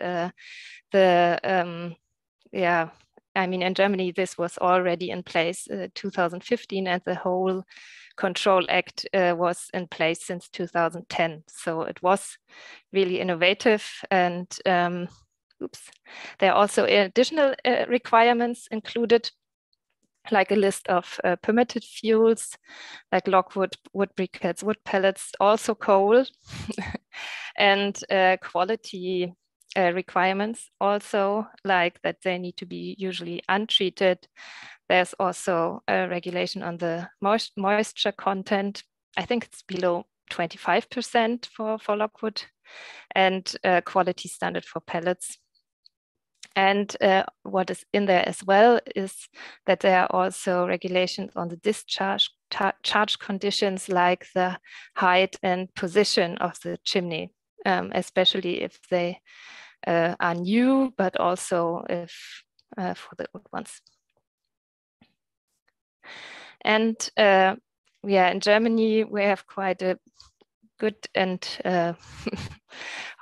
I mean, in Germany, this was already in place 2015, and the whole Control Act was in place since 2010. So it was really innovative. And there are also additional requirements included, like a list of permitted fuels, like logwood, wood briquettes, wood pellets, also coal, and quality requirements also, like that they need to be usually untreated. There's also a regulation on the moisture content. I think it's below 25% for logwood, and quality standard for pellets. And what is in there as well is that there are also regulations on the discharge charge conditions, like the height and position of the chimney, especially if they are new, but also if for the old ones. And in Germany, we have quite a good and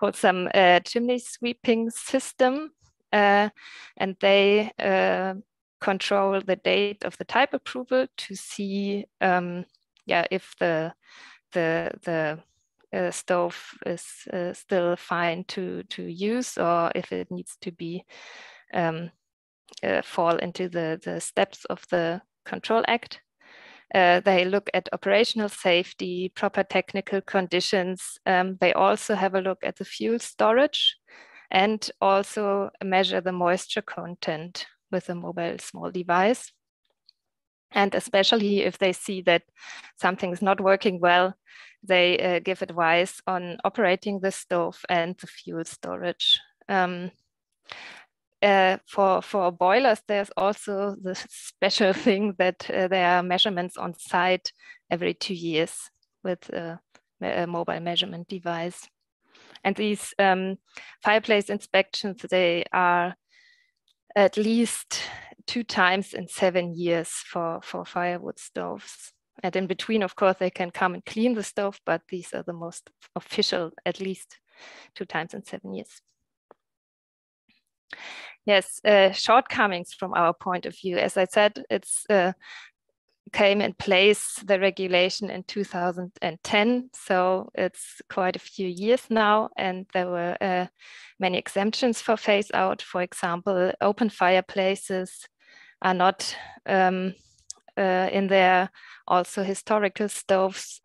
wholesome chimney sweeping system. And they control the date of the type approval to see if the stove is still fine to use, or if it needs to be fall into the steps of the Control Act. They look at operational safety, proper technical conditions. They also have a look at the fuel storage, and also measure the moisture content with a mobile small device. And especially if they see that something is not working well, they give advice on operating the stove and the fuel storage. For boilers, there's also the special thing that there are measurements on site every 2 years with a mobile measurement device. And these fireplace inspections, they are at least 2 times in 7 years for firewood stoves. And in between, of course, they can come and clean the stove, but these are the most official, at least 2 times in 7 years. Yes, shortcomings from our point of view. As I said, it's came in place, the regulation, in 2010. So it's quite a few years now, and there were many exemptions for phase out. For example, open fireplaces are not in there. Also historical stoves,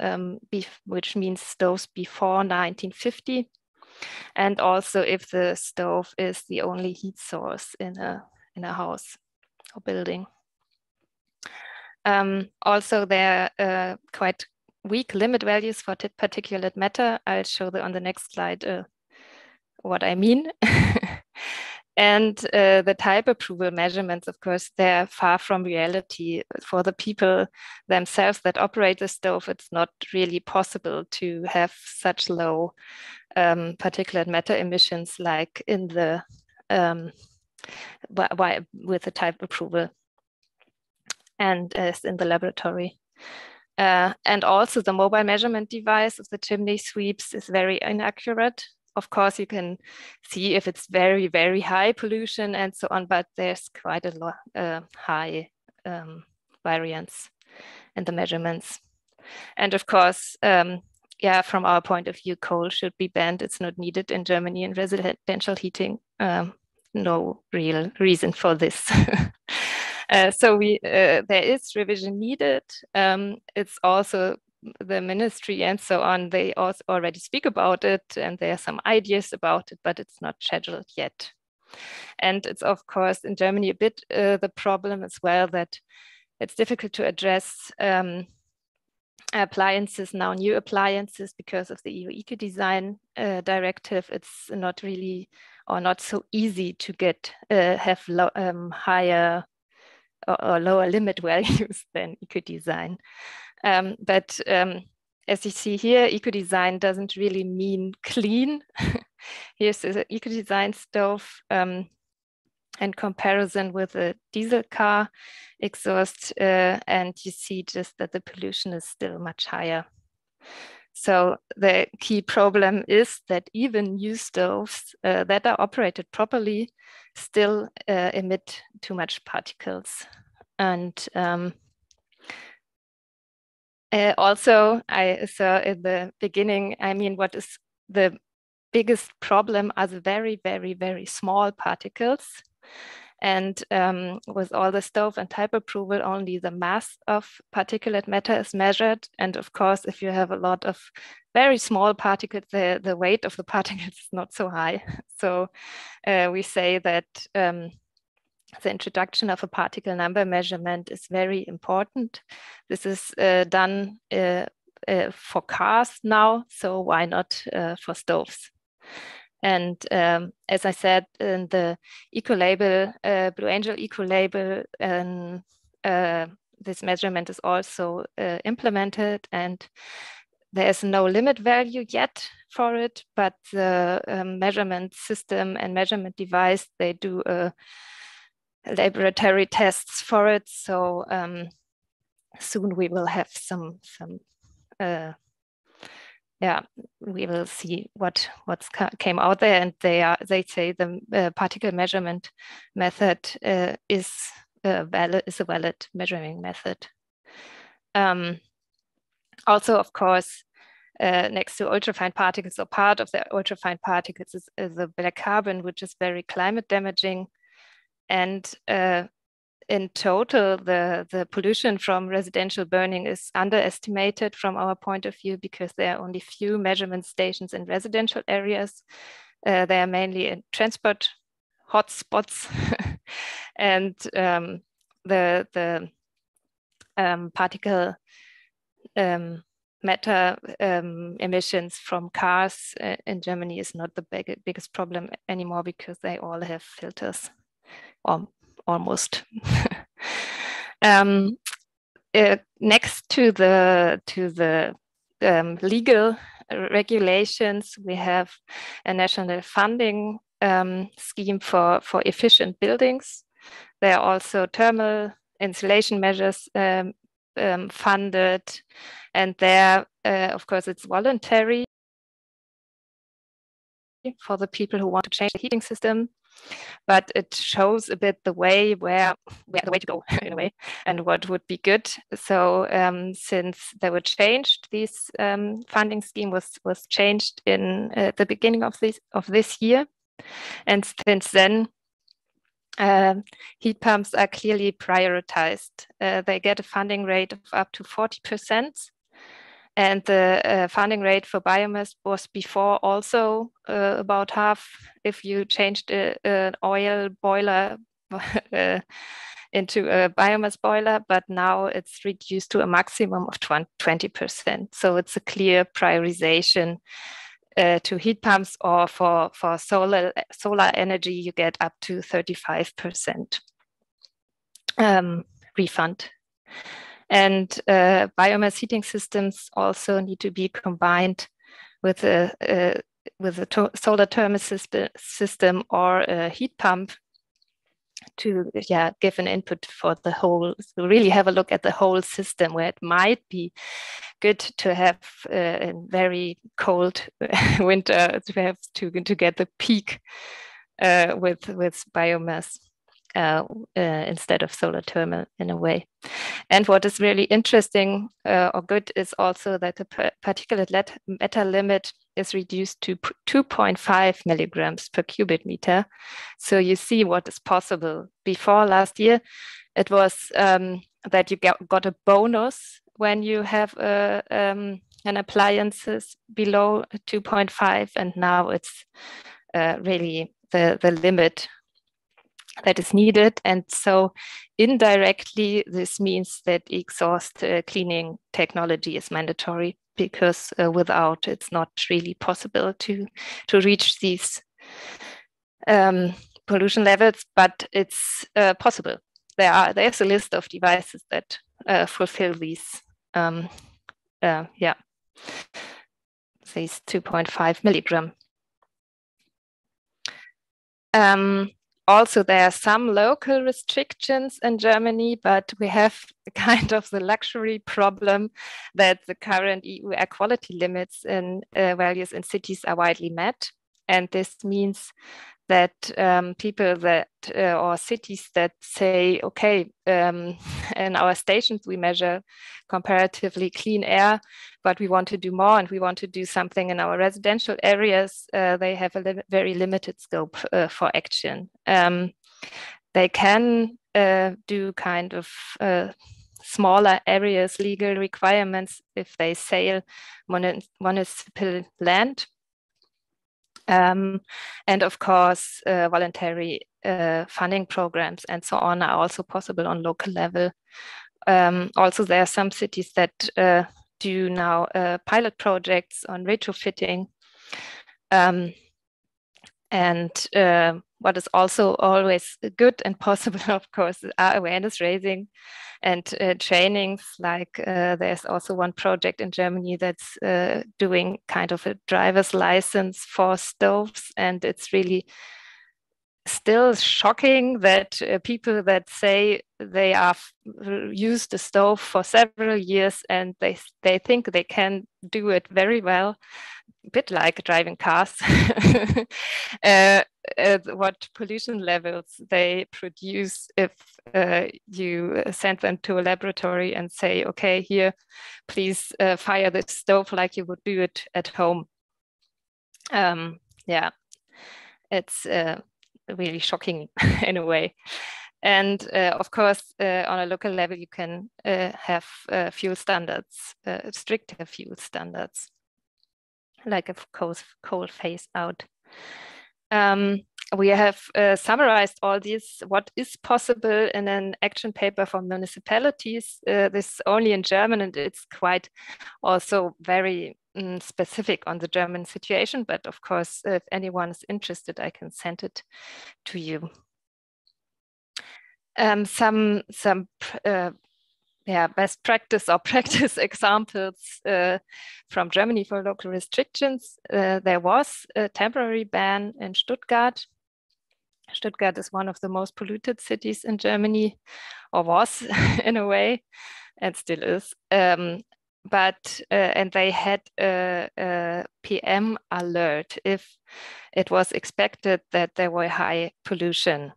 which means stoves before 1950. And also if the stove is the only heat source in a house or building. Also, there are quite weak limit values for particulate matter. I'll show on the next slide what I mean. And the type approval measurements, of course, they're far from reality. For the people themselves that operate the stove, it's not really possible to have such low particulate matter emissions like in the with the type approval and as in the laboratory. And also the mobile measurement device of the chimney sweeps is very inaccurate. Of course, you can see if it's very, very high pollution and so on, but there's quite a lot high variance in the measurements. And of course, yeah, from our point of view, coal should be banned. It's not needed in Germany in residential heating. No real reason for this. So there is revision needed. It's also the ministry and so on, they also already speak about it, and there are some ideas about it, but it's not scheduled yet. And it's of course in Germany a bit the problem as well that it's difficult to address appliances, now new appliances, because of the EU Eco-Design directive. It's not really or not so easy to get have higher or lower limit values than Eco-Design. But as you see here, Eco-Design doesn't really mean clean. Here's an Eco-Design stove in comparison with a diesel car exhaust, and you see just that the pollution is still much higher. So the key problem is that even new stoves that are operated properly still emit too much particles. And also, I saw in the beginning, I mean, what is the biggest problem are the very, very, very small particles. And with all the stove and type approval, only the mass of particulate matter is measured. And of course, if you have a lot of very small particles, the weight of the particles is not so high. So we say that the introduction of a particle number measurement is very important. This is done for cars now, so why not for stoves? And as I said, in the eco-label, Blue Angel eco-label, this measurement is also implemented, and there's no limit value yet for it, but the measurement system and measurement device, they do laboratory tests for it. So soon we will have some yeah, we will see what's came out there, and they say the particle measurement method is a valid measuring method. Also, of course, next to ultrafine particles, or part of the ultrafine particles is the black carbon, which is very climate damaging. And in total, the pollution from residential burning is underestimated from our point of view, because there are only few measurement stations in residential areas. They are mainly in transport hotspots. And the particle matter emissions from cars in Germany is not the biggest problem anymore, because they all have filters. Almost. Next to the legal regulations, we have a national funding scheme for efficient buildings. There are also thermal insulation measures funded, and there, of course, it's voluntary for the people who want to change the heating system. but it shows a bit the way where the way to go in a way, and what would be good. So since they were changed, this funding scheme was changed in the beginning of this year, and since then heat pumps are clearly prioritized. They get a funding rate of up to 40%. And the funding rate for biomass was before also about half if you changed an oil boiler into a biomass boiler, but now it's reduced to a maximum of 20%. So it's a clear prioritization to heat pumps, or for solar energy, you get up to 35% refund. And biomass heating systems also need to be combined with a solar thermal system or a heat pump to give an input for the whole. So really have a look at the whole system, where it might be good to have in very cold winter to get the peak with biomass. Instead of solar thermal in a way. And what is really interesting or good is also that the particulate matter limit is reduced to 2.5 milligrams per cubic meter. So you see what is possible. Before last year, it was that you got a bonus when you have an appliances below 2.5, and now it's really the limit that is needed. And so indirectly, this means that exhaust cleaning technology is mandatory, because without, it's not really possible to reach these pollution levels, but it's possible. There's a list of devices that fulfill these, these 2.5 milligram. Also, there are some local restrictions in Germany, but we have kind of the luxury problem that the current EU air quality limits and values in cities are widely met. And this means that people that or cities that say, okay, in our stations we measure comparatively clean air, but we want to do more and we want to do something in our residential areas, they have a very limited scope for action. They can do kind of smaller areas, legal requirements if they sell municipal land. And of course, voluntary funding programs and so on are also possible on local level. Also, there are some cities that do now pilot projects on retrofitting. And what is also always good and possible, of course, are awareness raising and trainings. Like there's also one project in Germany that's doing kind of a driver's license for stoves. And it's really still shocking that people that say they have used the stove for several years and they think they can do it very well, a bit like driving cars, what pollution levels they produce if you send them to a laboratory and say, okay, here, please fire this stove like you would do it at home. Yeah, it's really shocking in a way. And of course, on a local level, you can have fuel standards, stricter fuel standards, like of course coal phase out. We have summarized all this, what is possible in an action paper for municipalities. This is only in German, and it's quite also very specific on the German situation. But of course, if anyone is interested, I can send it to you. Some best practice or practice examples from Germany for local restrictions. There was a temporary ban in Stuttgart. Stuttgart is one of the most polluted cities in Germany, or was in a way, and still is. and they had a PM alert if it was expected that there were high pollution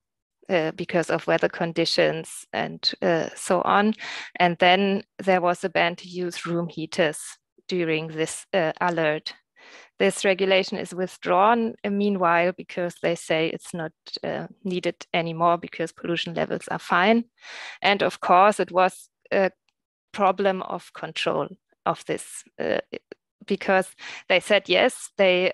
because of weather conditions and so on. And then there was a ban to use room heaters during this alert. This regulation is withdrawn meanwhile because they say it's not needed anymore because pollution levels are fine. And of course, it was a problem of control of this because they said yes, they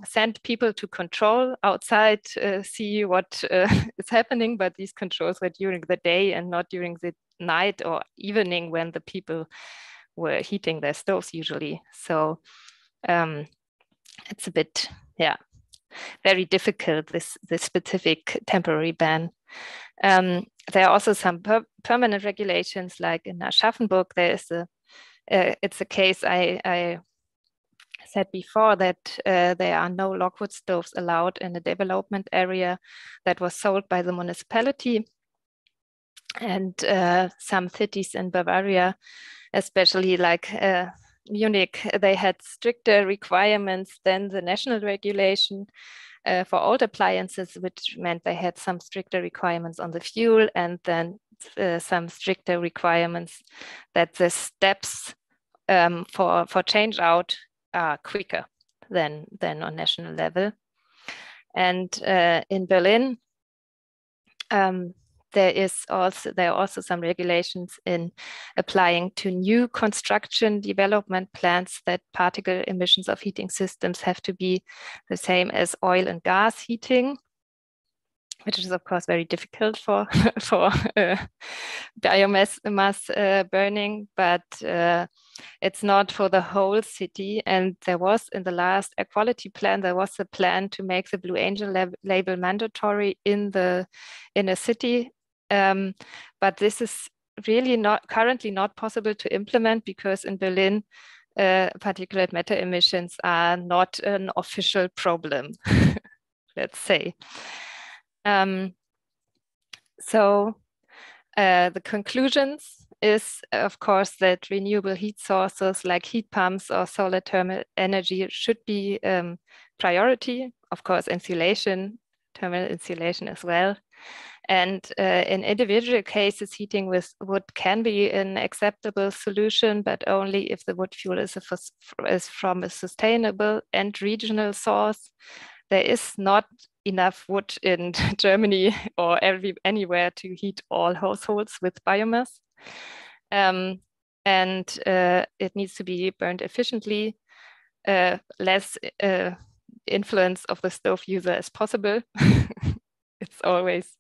sent people to control outside, see what is happening, but these controls were during the day and not during the night or evening when the people were heating their stoves usually. So it's a bit, very difficult, this specific temporary ban. There are also some permanent regulations, like in Aschaffenburg, there is it's a case I said before that there are no logwood stoves allowed in the development area that was sold by the municipality. And some cities in Bavaria, especially like Munich, they had stricter requirements than the national regulation for old appliances, which meant they had some stricter requirements on the fuel and then some stricter requirements that the steps for change out are quicker than on national level. And in Berlin, there are also some regulations in applying to new construction development plans that particle emissions of heating systems have to be the same as oil and gas heating, which is of course very difficult for biomass burning, but it's not for the whole city. And there was, in the last air quality plan, there was a plan to make the Blue Angel label mandatory in a city. But this is really currently not possible to implement because in Berlin, particulate matter emissions are not an official problem, let's say. So the conclusions is, of course, that renewable heat sources like heat pumps or solar thermal energy should be priority. Of course, thermal insulation as well. And in individual cases, heating with wood can be an acceptable solution, but only if the wood fuel is from a sustainable and regional source. There is not enough wood in Germany or anywhere to heat all households with biomass. And it needs to be burned efficiently, less influence of the stove user as possible. It's always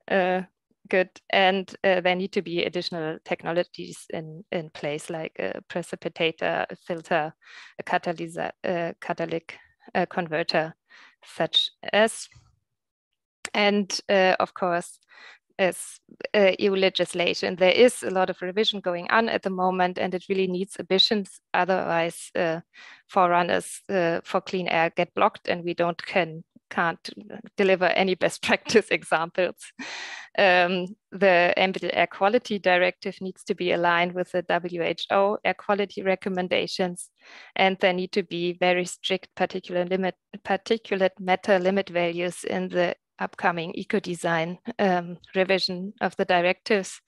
good. And there need to be additional technologies in place, like a precipitator, a filter, a catalytic converter, such as. And of course, as EU legislation, there is a lot of revision going on at the moment, and it really needs ambitions. Otherwise, forerunners for clean air get blocked, and we can't deliver any best practice examples. The ambient air quality directive needs to be aligned with the WHO air quality recommendations, and there need to be very strict particulate matter limit values in the upcoming eco-design revision of the directives.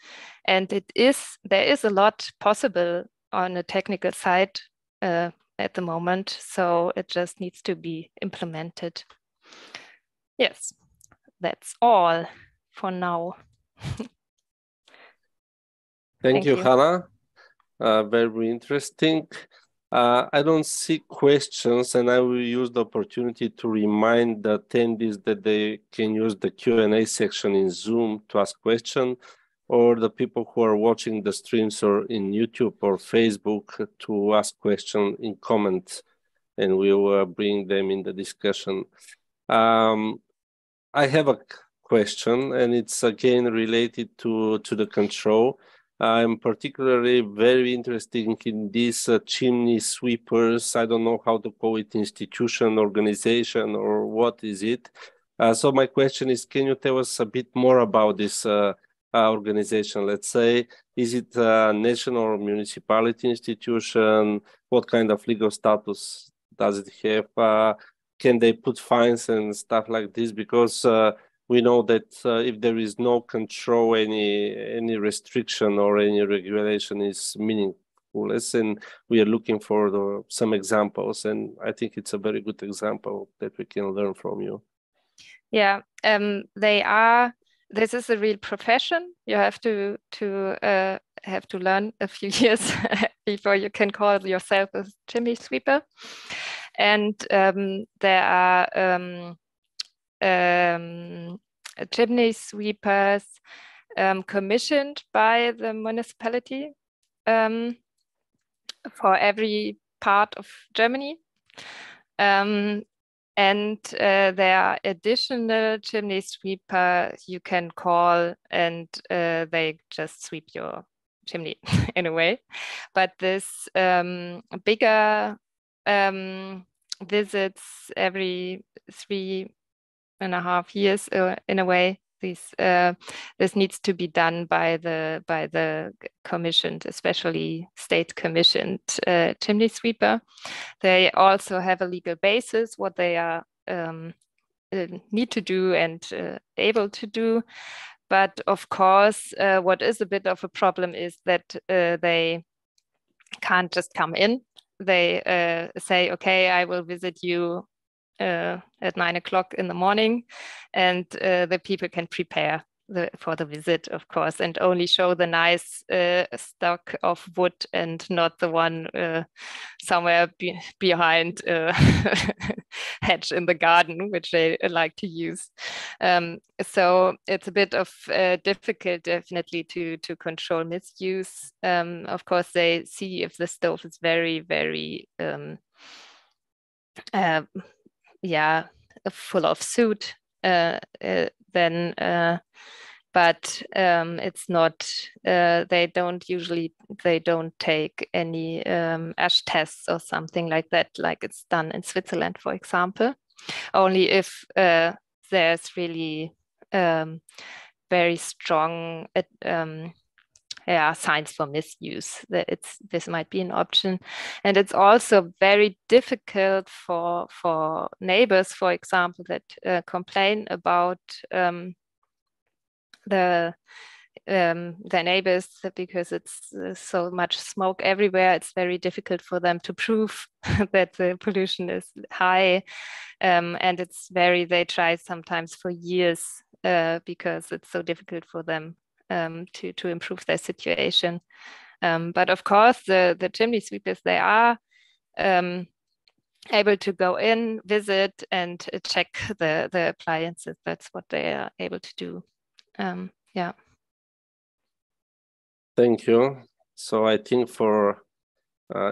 And there is a lot possible on a technical side at the moment, so it just needs to be implemented. Yes, that's all for now. Thank you, Hannah. Very interesting. I don't see questions, and I will use the opportunity to remind the attendees that they can use the Q&A section in Zoom to ask questions, or the people who are watching the streams or in YouTube or Facebook to ask questions in comments, and we will bring them in the discussion. I have a question, and it's again related to the control. I'm particularly very interested in these chimney sweepers. I don't know how to call it, institution, organization, or what is it. So my question is, can you tell us a bit more about this organization, let's say? Is it a national or municipality institution? What kind of legal status does it have? Can they put fines and stuff like this? Because we know that if there is no control, any restriction or any regulation is meaningful. And we are looking for some examples, and I think it's a very good example that we can learn from you. Yeah, they are. This is a real profession. You have to learn a few years before you can call yourself a chimney sweeper. And there are chimney sweepers commissioned by the municipality for every part of Germany. And there are additional chimney sweepers you can call, and they just sweep your chimney in a way. But this bigger visits every 3.5 years in a way. This needs to be done by the commissioned, especially state commissioned chimney sweeper. They also have a legal basis what they are need to do and able to do. But of course, what is a bit of a problem is that they can't just come in. They say, okay, I will visit you at 9 o'clock in the morning, and the people can prepare for the visit, of course, and only show the nice stock of wood and not the one somewhere behind a hedge in the garden, which they like to use. So it's a bit of difficult, definitely, to control misuse. Of course, they see if the stove is very, very full of soot, then but it's not, they don't take any ash tests or something like that, like it's done in Switzerland, for example. Only if there's really very strong signs for misuse, this might be an option. And it's also very difficult for neighbors, for example, that complain about their neighbors, because it's so much smoke everywhere. It's very difficult for them to prove that the pollution is high, and they try sometimes for years because it's so difficult for them to improve their situation. But of course, the chimney sweepers, they are able to go in, visit, and check the appliances. That's what they are able to do. Yeah. Thank you. So I think for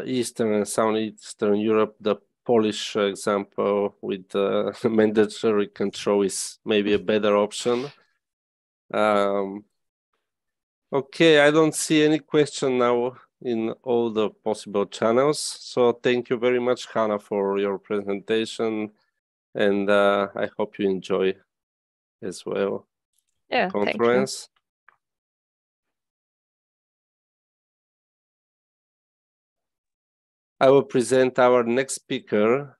Eastern and Southeastern Europe, the Polish example with mandatory control is maybe a better option. Okay, I don't see any question now in all the possible channels. So thank you very much, Hannah, for your presentation. And I hope you enjoy as well the conference. I will present our next speaker,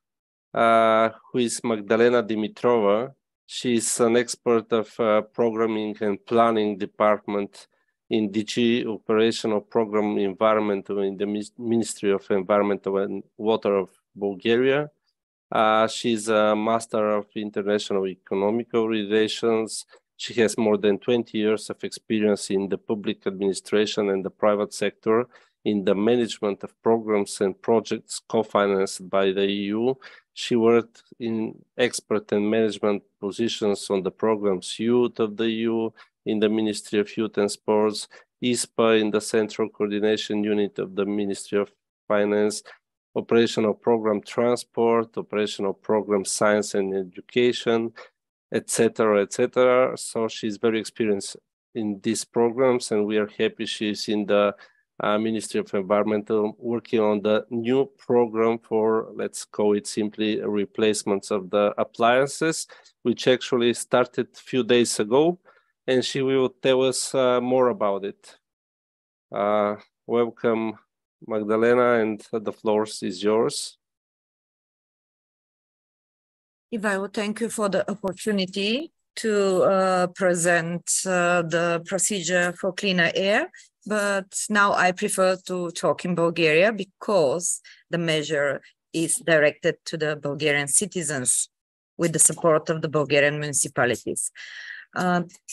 who is Magdalena Dimitrova. She is an expert of programming and planning department in DG Operational Program Environmental in the Ministry of Environmental and Water of Bulgaria. She's a Master of International Economical Relations. She has more than 20 years of experience in the public administration and the private sector in the management of programs and projects co-financed by the EU. She worked in expert and management positions on the programs Youth of the EU, in the Ministry of Youth and Sports, ISPA in the Central Coordination Unit of the Ministry of Finance, Operational Program Transport, Operational Program Science and Education, etc., etc. So she's very experienced in these programs, and we are happy she's in the Ministry of Environmental, working on the new program for, let's call it simply, replacements of the appliances, which actually started a few days ago. and she will tell us more about it. Welcome, Magdalena, and the floor is yours. Ivo, thank you for the opportunity to present the procedure for cleaner air, but now I prefer to talk in Bulgaria because the measure is directed to the Bulgarian citizens with the support of the Bulgarian municipalities.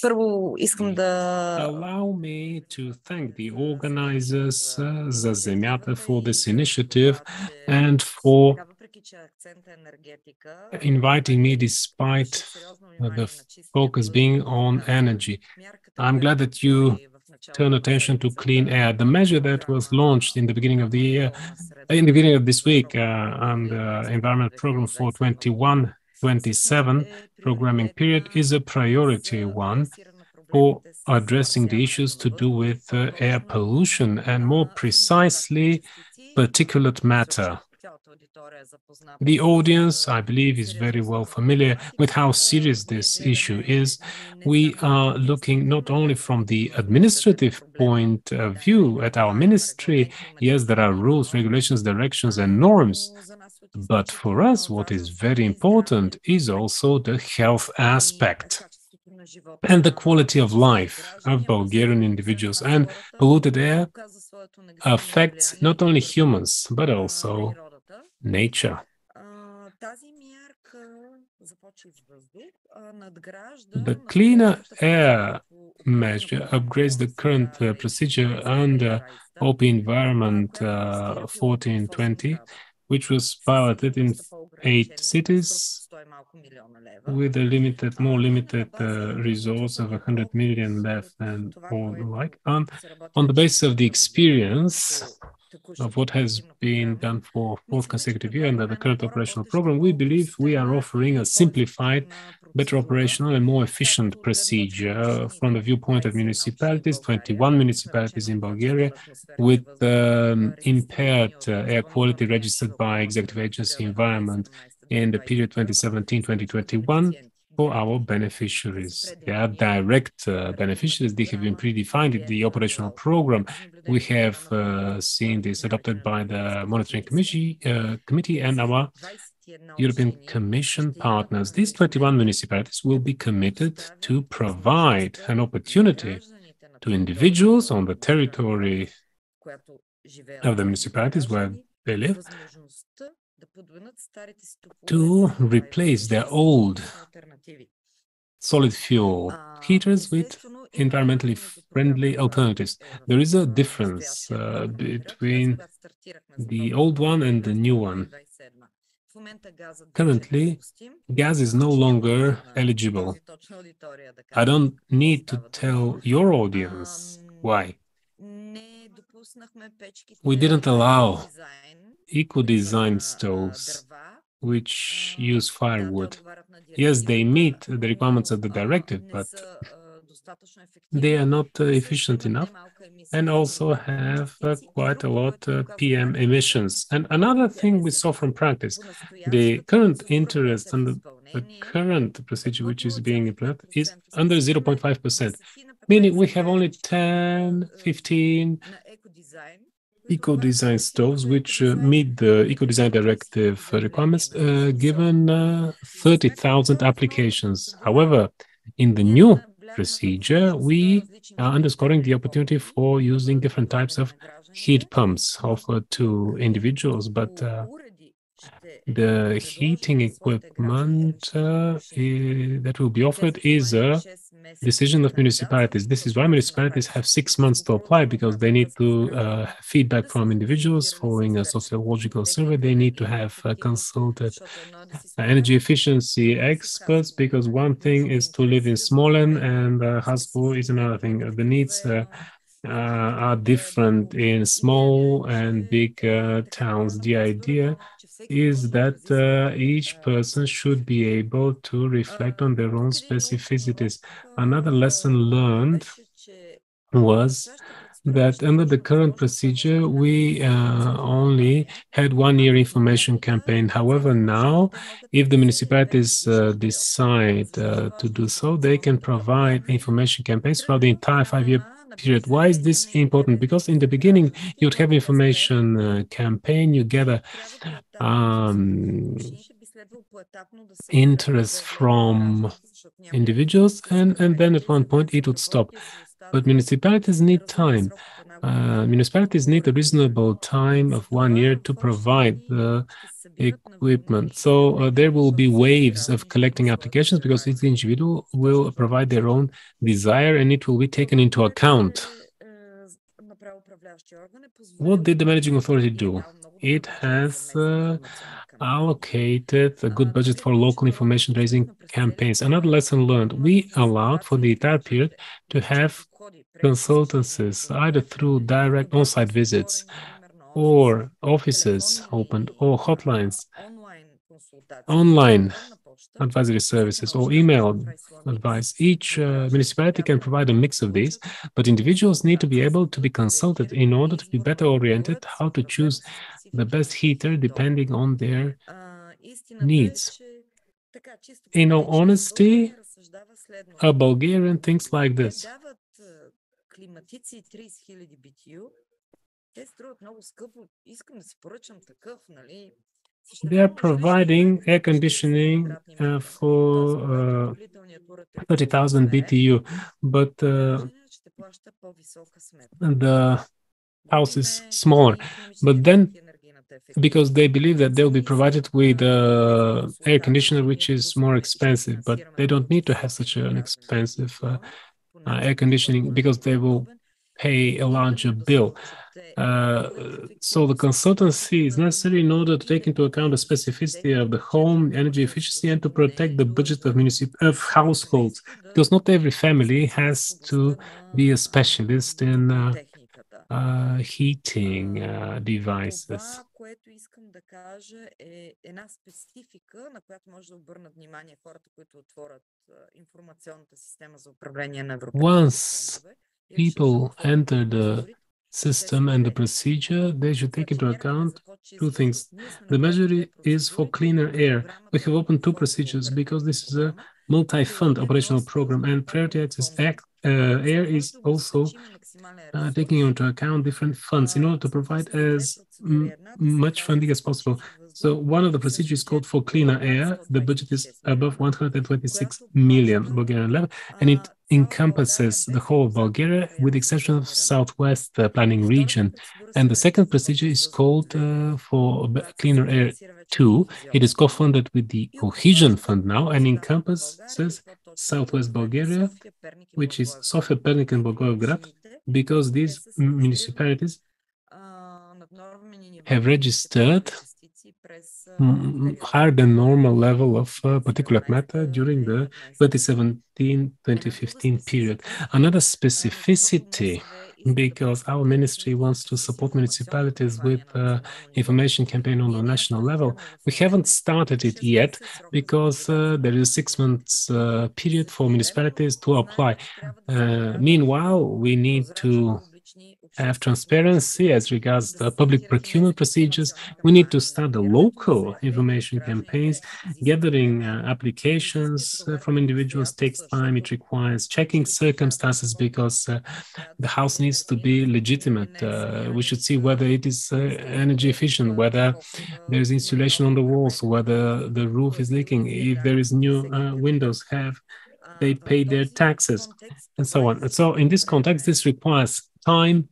Първо искам да... Allow me to thank the organizers, Za Zemiata, for this initiative and for inviting me despite the focus being on energy. I'm glad that you turn attention to clean air. The measure that was launched in the beginning of the year, in the beginning of this week, on the environment program for 21-27 programming period is a priority one for addressing the issues to do with air pollution and more precisely particulate matter. The audience, I believe, is very well familiar with how serious this issue is. We are looking not only from the administrative point of view at our ministry. Yes, there are rules, regulations, directions, and norms. But for us, what is very important is also the health aspect and the quality of life of Bulgarian individuals. And polluted air affects not only humans, but also nature. The cleaner air measure upgrades the current procedure under OP Environment 1420, which was piloted in 8 cities with a more limited resource of 100 million left and all like. On the basis of the experience of what has been done for 4th consecutive year under the current operational program, we believe we are offering a simplified, better operational and more efficient procedure from the viewpoint of municipalities, 21 municipalities in Bulgaria, with impaired air quality registered by Executive Agency Environment in the period 2017-2021 for our beneficiaries. They are direct beneficiaries. They have been predefined in the operational program. We have seen this adopted by the Monitoring Committee and our European Commission partners. These 21 municipalities will be committed to provide an opportunity to individuals on the territory of the municipalities where they live to replace their old solid fuel heaters with environmentally friendly alternatives. There is a difference between the old one and the new one. Currently, gas is no longer eligible. I don't need to tell your audience why. We didn't allow eco-design stoves which use firewood. Yes, they meet the requirements of the directive, but they are not efficient enough and also have quite a lot of PM emissions. And another thing we saw from practice, the current interest and the current procedure which is being implemented is under 0.5%, meaning we have only 10, 15 eco-design stoves which meet the eco-design directive requirements given 30,000 applications. However, in the new procedure, we are underscoring the opportunity for using different types of heat pumps offered to individuals, but the heating equipment that will be offered is a decision of municipalities. This is why municipalities have 6 months to apply, because they need to feedback from individuals following a sociological survey. They need to have consulted energy efficiency experts, because one thing is to live in Smolen and Haspo is another thing. The needs are different in small and big towns. The idea is that each person should be able to reflect on their own specificities. Another lesson learned was that under the current procedure, we only had 1 year information campaign. However, now, if the municipalities decide to do so, they can provide information campaigns throughout the entire 5 year period. Why is this important? Because in the beginning, you'd have information campaign, you gather interest from individuals, and then at one point it would stop. But municipalities need time. Municipalities need a reasonable time of 1 year to provide the equipment. So there will be waves of collecting applications because each individual will provide their own desire and it will be taken into account. What did the managing authority do? It has allocated a good budget for local information raising campaigns. Another lesson learned, we allowed for the entire period to have consultancies, either through direct on-site visits or offices opened or hotlines, online advisory services or email advice. Each municipality can provide a mix of these, but individuals need to be able to be consulted in order to be better oriented how to choose the best heater depending on their needs. In all honesty, a Bulgarian thinks like this. They are providing air conditioning for 30,000 BTU, but the house is smaller. But then, because they believe that they'll be provided with air conditioner, which is more expensive, but they don't need to have such an expensive air conditioning because they will pay a larger bill. So the consultancy is necessary in order to take into account the specificity of the home, energy efficiency, and to protect the budget of households, because not every family has to be a specialist in heating devices. Once people enter the system and the procedure, they should take into account two things. The measure is for cleaner air. We have opened two procedures because this is a multi-fund operational program, and prioritizes air is also taking into account different funds in order to provide as much funding as possible. So one of the procedures is called for cleaner air. The budget is above 126 million Bulgarian level, and it encompasses the whole of Bulgaria with the exception of Southwest planning region. And the second procedure is called for cleaner air 2. It is co-funded with the Cohesion Fund now and encompasses Southwest Bulgaria, which is Sofia, Pernik, and Blagoevgrad, because these municipalities have registered higher than normal level of particulate matter during the 2017-2015 period. Another specificity, because our ministry wants to support municipalities with information campaign on the national level, we haven't started it yet because there is a 6 months period for municipalities to apply. Meanwhile, we need to have transparency as regards the public procurement procedures. We need to start the local information campaigns. Gathering applications from individuals takes time. It requires checking circumstances because the house needs to be legitimate. We should see whether it is energy efficient, whether there is insulation on the walls, whether the roof is leaking, if there is new windows, have they paid their taxes, and so on. And so in this context, this requires time.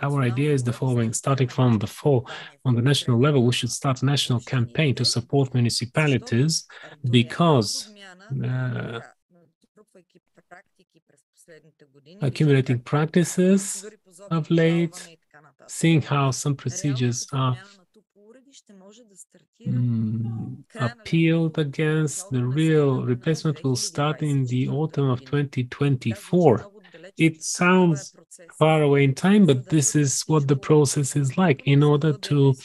Our idea is the following. Starting from the fall, on the national level, we should start a national campaign to support municipalities because accumulating practices of late, seeing how some procedures are appealed against, the real replacement will start in the autumn of 2024. It sounds far away in time, but this is what the process is like. In order to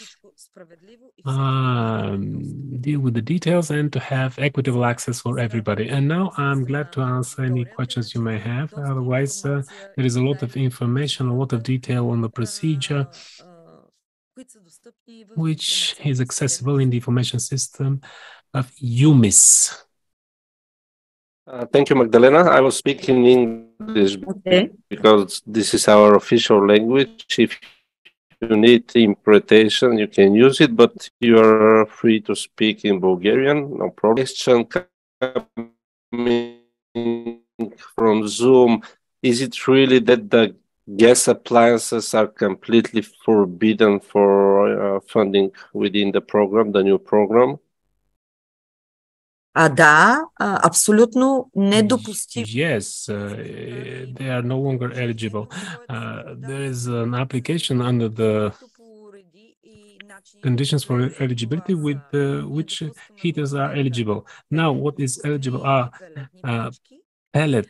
deal with the details and to have equitable access for everybody. And now I'm glad to answer any questions you may have. Otherwise, there is a lot of information, a lot of detail on the procedure, which is accessible in the information system of UMIS. Thank you, Magdalena. I will speak in English because this is our official language. If you need interpretation, you can use it, but you are free to speak in Bulgarian, no problem. Question coming from Zoom, is it really that the gas appliances are completely forbidden for funding within the program, the new program? Да, абсолютно недопустимо. Yes, they are no longer eligible. There is an application under the conditions for eligibility with which heaters are eligible. Now, what is eligible are pellet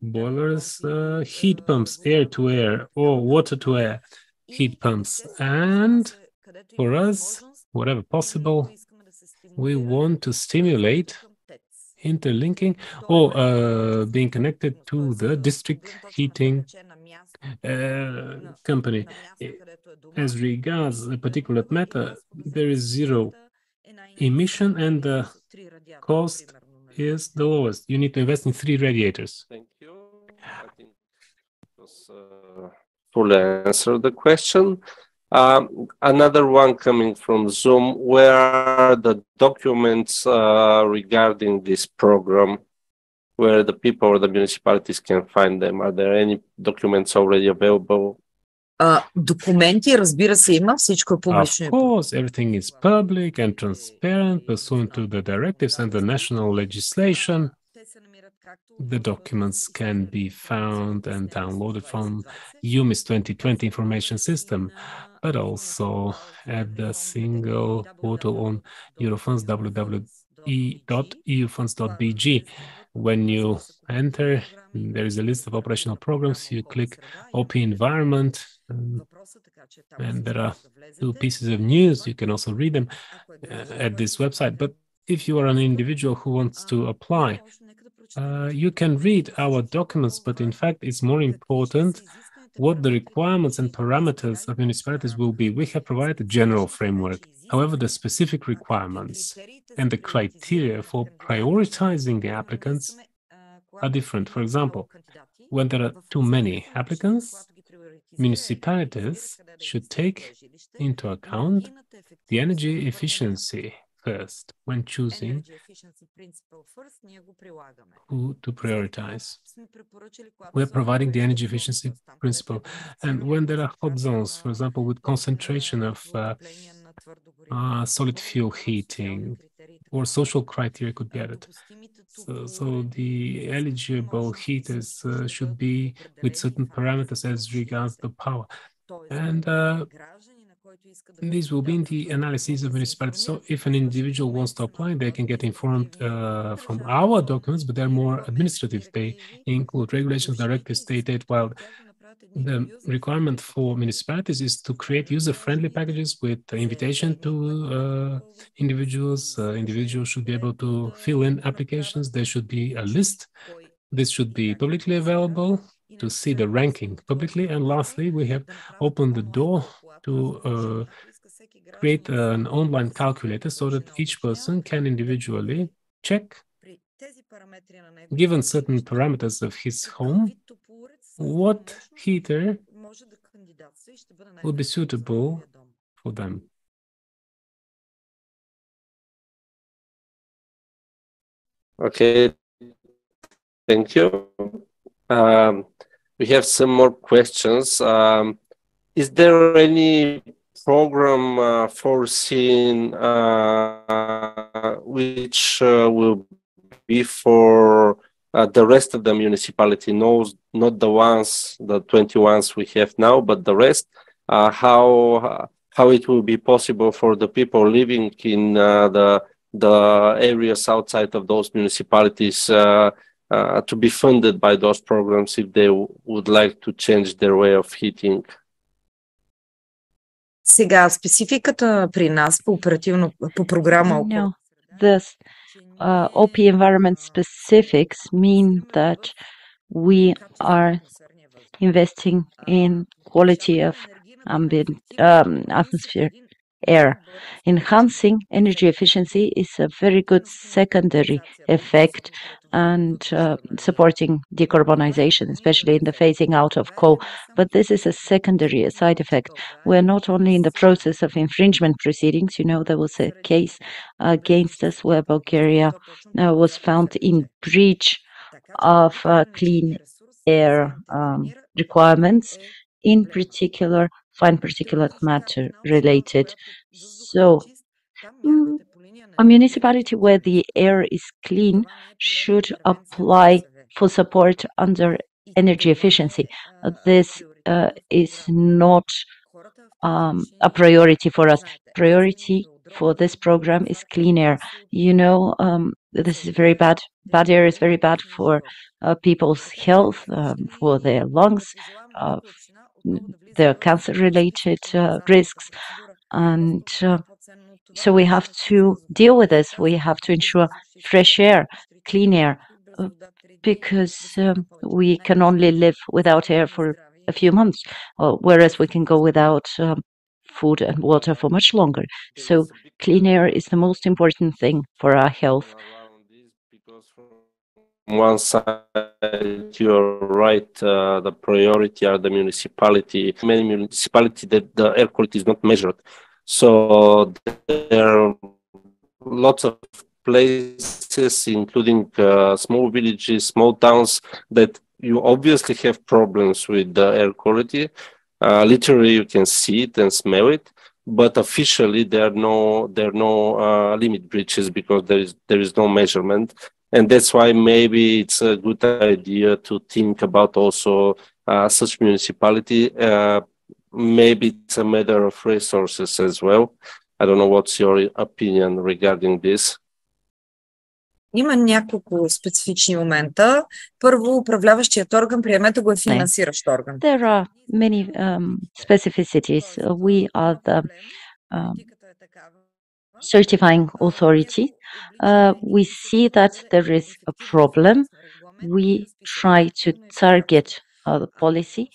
boilers, heat pumps, air-to-air or water-to-air heat pumps. And for us, whatever possible, we want to stimulate interlinking or being connected to the district heating company. As regards a particulate matter, there is zero emission and the cost is the lowest. You need to invest in 3 radiators. Thank you. I think it was fully answered the question. Another one coming from Zoom, where are the documents regarding this program, where the people or the municipalities can find them? Are there any documents already available? Документи, разбира се, има, всичко е публично. Of course, everything is public and transparent pursuant to the directives and the national legislation. The documents can be found and downloaded from UMIS 2020 information system, but also at the single portal on Eurofunds, www.eufunds.bg. When you enter, there is a list of operational programs. You click OP Environment, and there are 2 pieces of news. You can also read them at this website. But if you are an individual who wants to apply, you can read our documents, but in fact, it's more important what the requirements and parameters of municipalities will be. We have provided a general framework. However, the specific requirements and the criteria for prioritizing the applicants are different. For example, when there are too many applicants, municipalities should take into account the energy efficiency first when choosing who to prioritize. We're providing the energy efficiency principle. And when there are hot zones, for example, with concentration of solid fuel heating, or social criteria could be added. So the eligible heaters should be with certain parameters as regards the power. And these will be in the analyses of municipalities. So if an individual wants to apply, they can get informed from our documents, but they're more administrative. They include regulations, directives, state aid, while the requirement for municipalities is to create user-friendly packages with invitation to individuals. Individuals should be able to fill in applications. There should be a list. This should be publicly available to see the ranking publicly. And lastly, we have opened the door to create an online calculator so that each person can individually check, given certain parameters of his home, what heater would be suitable for them. Okay, thank you. We have some more questions. Is there any program foreseen which will be for the rest of the municipality, not the ones, the 20 ones we have now, but the rest? How it will be possible for the people living in the areas outside of those municipalities to be funded by those programs if they would like to change their way of heating? Сега спецификата при нас по оперативно по програма No, this OP environment specifics mean that we are investing in quality of ambient atmosphere air. Enhancing energy efficiency is a very good secondary effect and supporting decarbonization, especially in the phasing out of coal. But this is a secondary side effect. We're not only in the process of infringement proceedings. You know, there was a case against us where Bulgaria was found in breach of clean air requirements, in particular fine particulate matter related. So a municipality where the air is clean should apply for support under energy efficiency. This is not a priority for us. Priority for this program is clean air. You know, this is very bad. Bad air is very bad for people's health, for their lungs, their cancer-related risks, and so we have to deal with this. We have to ensure fresh air, clean air, because we can only live without air for a few months, whereas we can go without food and water for much longer. So clean air is the most important thing for our health. From one side, you're right, the priority are the municipality. Many municipalities that the air quality is not measured. So there are lots of places, including small villages, small towns, that you obviously have problems with the air quality. Literally, you can see it and smell it, but officially there are no limit breaches because there is no measurement, and that's why maybe it's a good idea to think about also such municipality. Maybe it's a matter of resources as well. I don't know what's your opinion regarding this. Има няколко специфични момента. Първо, управляващият орган, приемете го, е финансиращ орган. There are many specificities. We are the certifying authority. We see that there is a problem. We try to target the policy,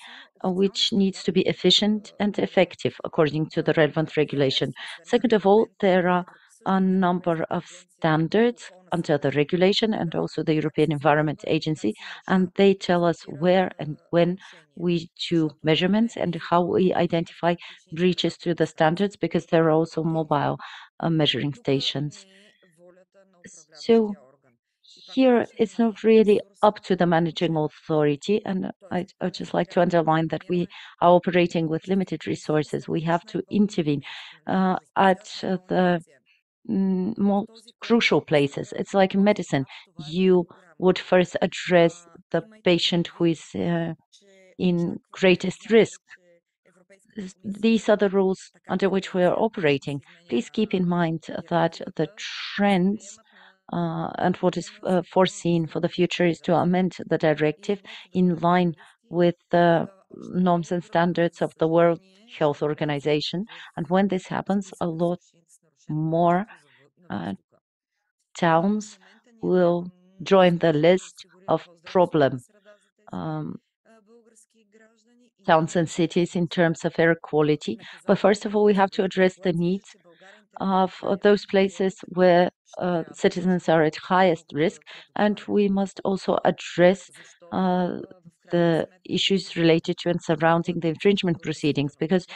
which needs to be efficient and effective according to the relevant regulation. Second of all, there are a number of standards under the regulation and also the European Environment Agency, and they tell us where and when we do measurements and how we identify breaches to the standards, because there are also mobile measuring stations. So here it's not really up to the managing authority, and I'd just like to underline that we are operating with limited resources. We have to intervene at the most crucial places. It's like in medicine. You would first address the patient who is in greatest risk. These are the rules under which we are operating. Please keep in mind that the trends and what is foreseen for the future is to amend the directive in line with the norms and standards of the World Health Organization. And when this happens, a lot more towns will join the list of problem towns and cities in terms of air quality. But first of all, we have to address the needs of those places where citizens are at highest risk, and we must also address the issues related to and surrounding the infringement proceedings, because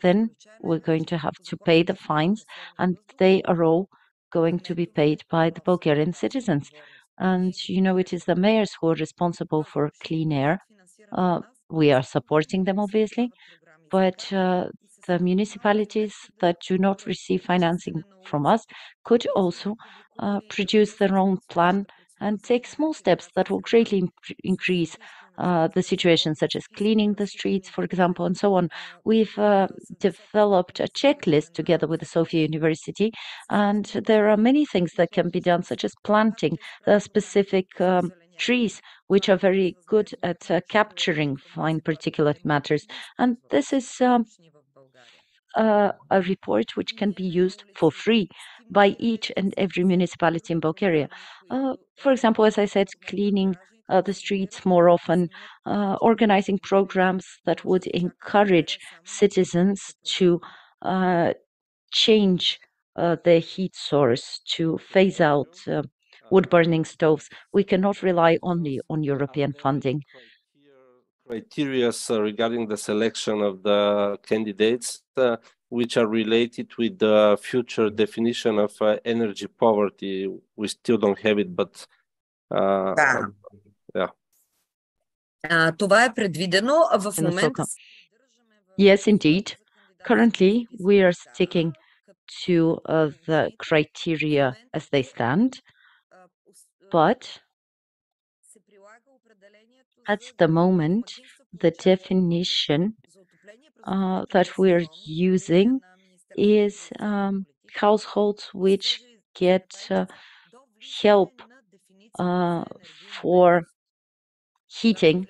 then we're going to have to pay the fines, and they are all going to be paid by the Bulgarian citizens. And you know, it is the mayors who are responsible for clean air. We are supporting them, obviously, but the municipalities that do not receive financing from us could also produce their own plan and take small steps that will greatly increase the situation, such as cleaning the streets, for example, and so on. We've developed a checklist together with the Sofia University, and there are many things that can be done, such as planting the specific trees, which are very good at capturing fine particulate matters. And this is a report which can be used for free by each and every municipality in Bulgaria. For example, as I said, cleaning the streets more often, organizing programs that would encourage citizens to change their heat source, to phase out wood-burning stoves. We cannot rely only on European funding. Criteria regarding the selection of the candidates, which are related with the future definition of energy poverty. We still don't have it, but yeah. Това е предвидено в момента. Yes, indeed. Currently, we are sticking to the criteria as they stand, but at the moment, the definition that we're using is households which get help for heating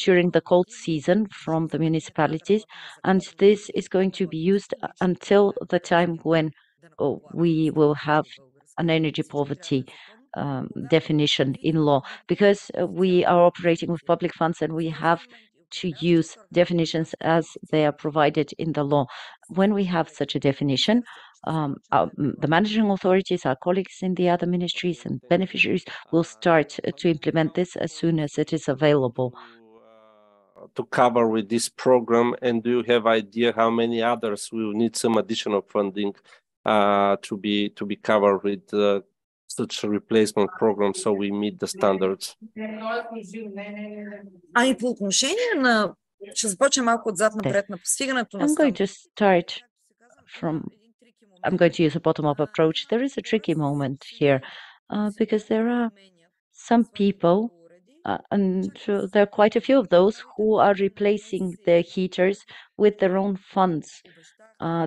during the cold season from the municipalities, and this is going to be used until the time when we will have an energy poverty definition in law, because we are operating with public funds and we have to use definitions as they are provided in the law. When we have such a definition, the managing authorities, our colleagues in the other ministries and beneficiaries will start to implement this as soon as it is available. To cover with this program, and do you have idea how many others will need some additional funding to be covered with such a replacement program, so we meet the standards? Ами по отношение на... Ще започнем малко отзад напред на постигането на... I'm going to start from... I'm going to use a bottom-up approach. There is a tricky moment here because there are some people, and there are quite a few of those who are replacing their heaters with their own funds.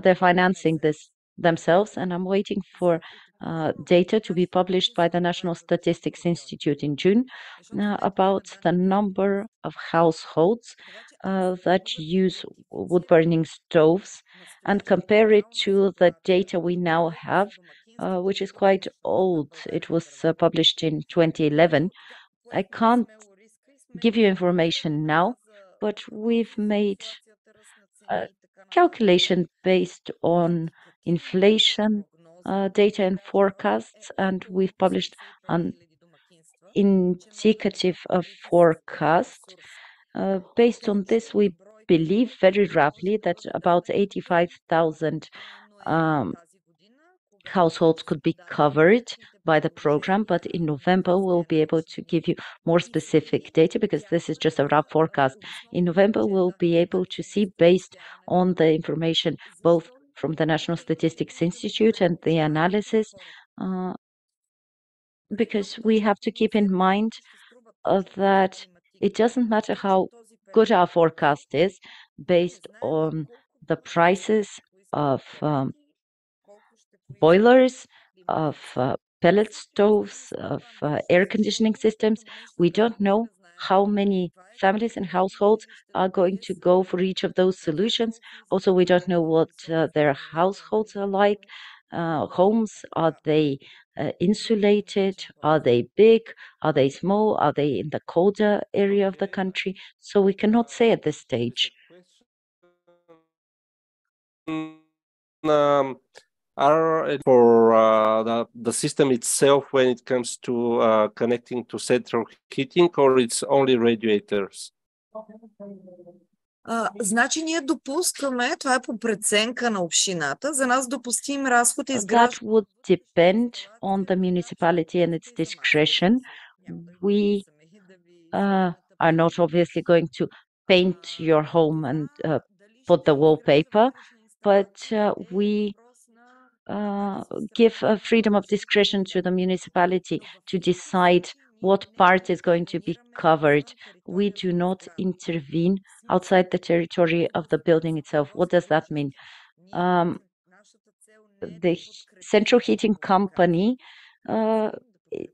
They're financing this themselves, and I'm waiting for data to be published by the National Statistics Institute in June about the number of households that use wood-burning stoves, and compare it to the data we now have, which is quite old. It was published in 2011. I can't give you information now, but we've made a calculation based on inflation data and forecasts, and we've published an indicative forecast. Based on this, we believe very roughly that about 85,000 households could be covered by the program, but in November we'll be able to give you more specific data, because this is just a rough forecast. In November we'll be able to see, based on the information both from the National Statistics Institute and the analysis, because we have to keep in mind that it doesn't matter how good our forecast is based on the prices of boilers, of pellet stoves, of air conditioning systems. We don't know how many families and households are going to go for each of those solutions. Also, we don't know what their households are like. Homes, are they insulated? Are they big? Are they small? Are they in the colder area of the country? So we cannot say at this stage. Are for the system itself when it comes to connecting to central heating, or it's only radiators? Значи ние допускаме, това е по преценка на общината, за нас допустим разход изграждане. That would depend on the municipality and its discretion. We are not obviously going to paint your home and put the wallpaper, but we give freedom of discretion to the municipality to decide what part is going to be covered. We do not intervene outside the territory of the building itself. What does that mean? The central heating company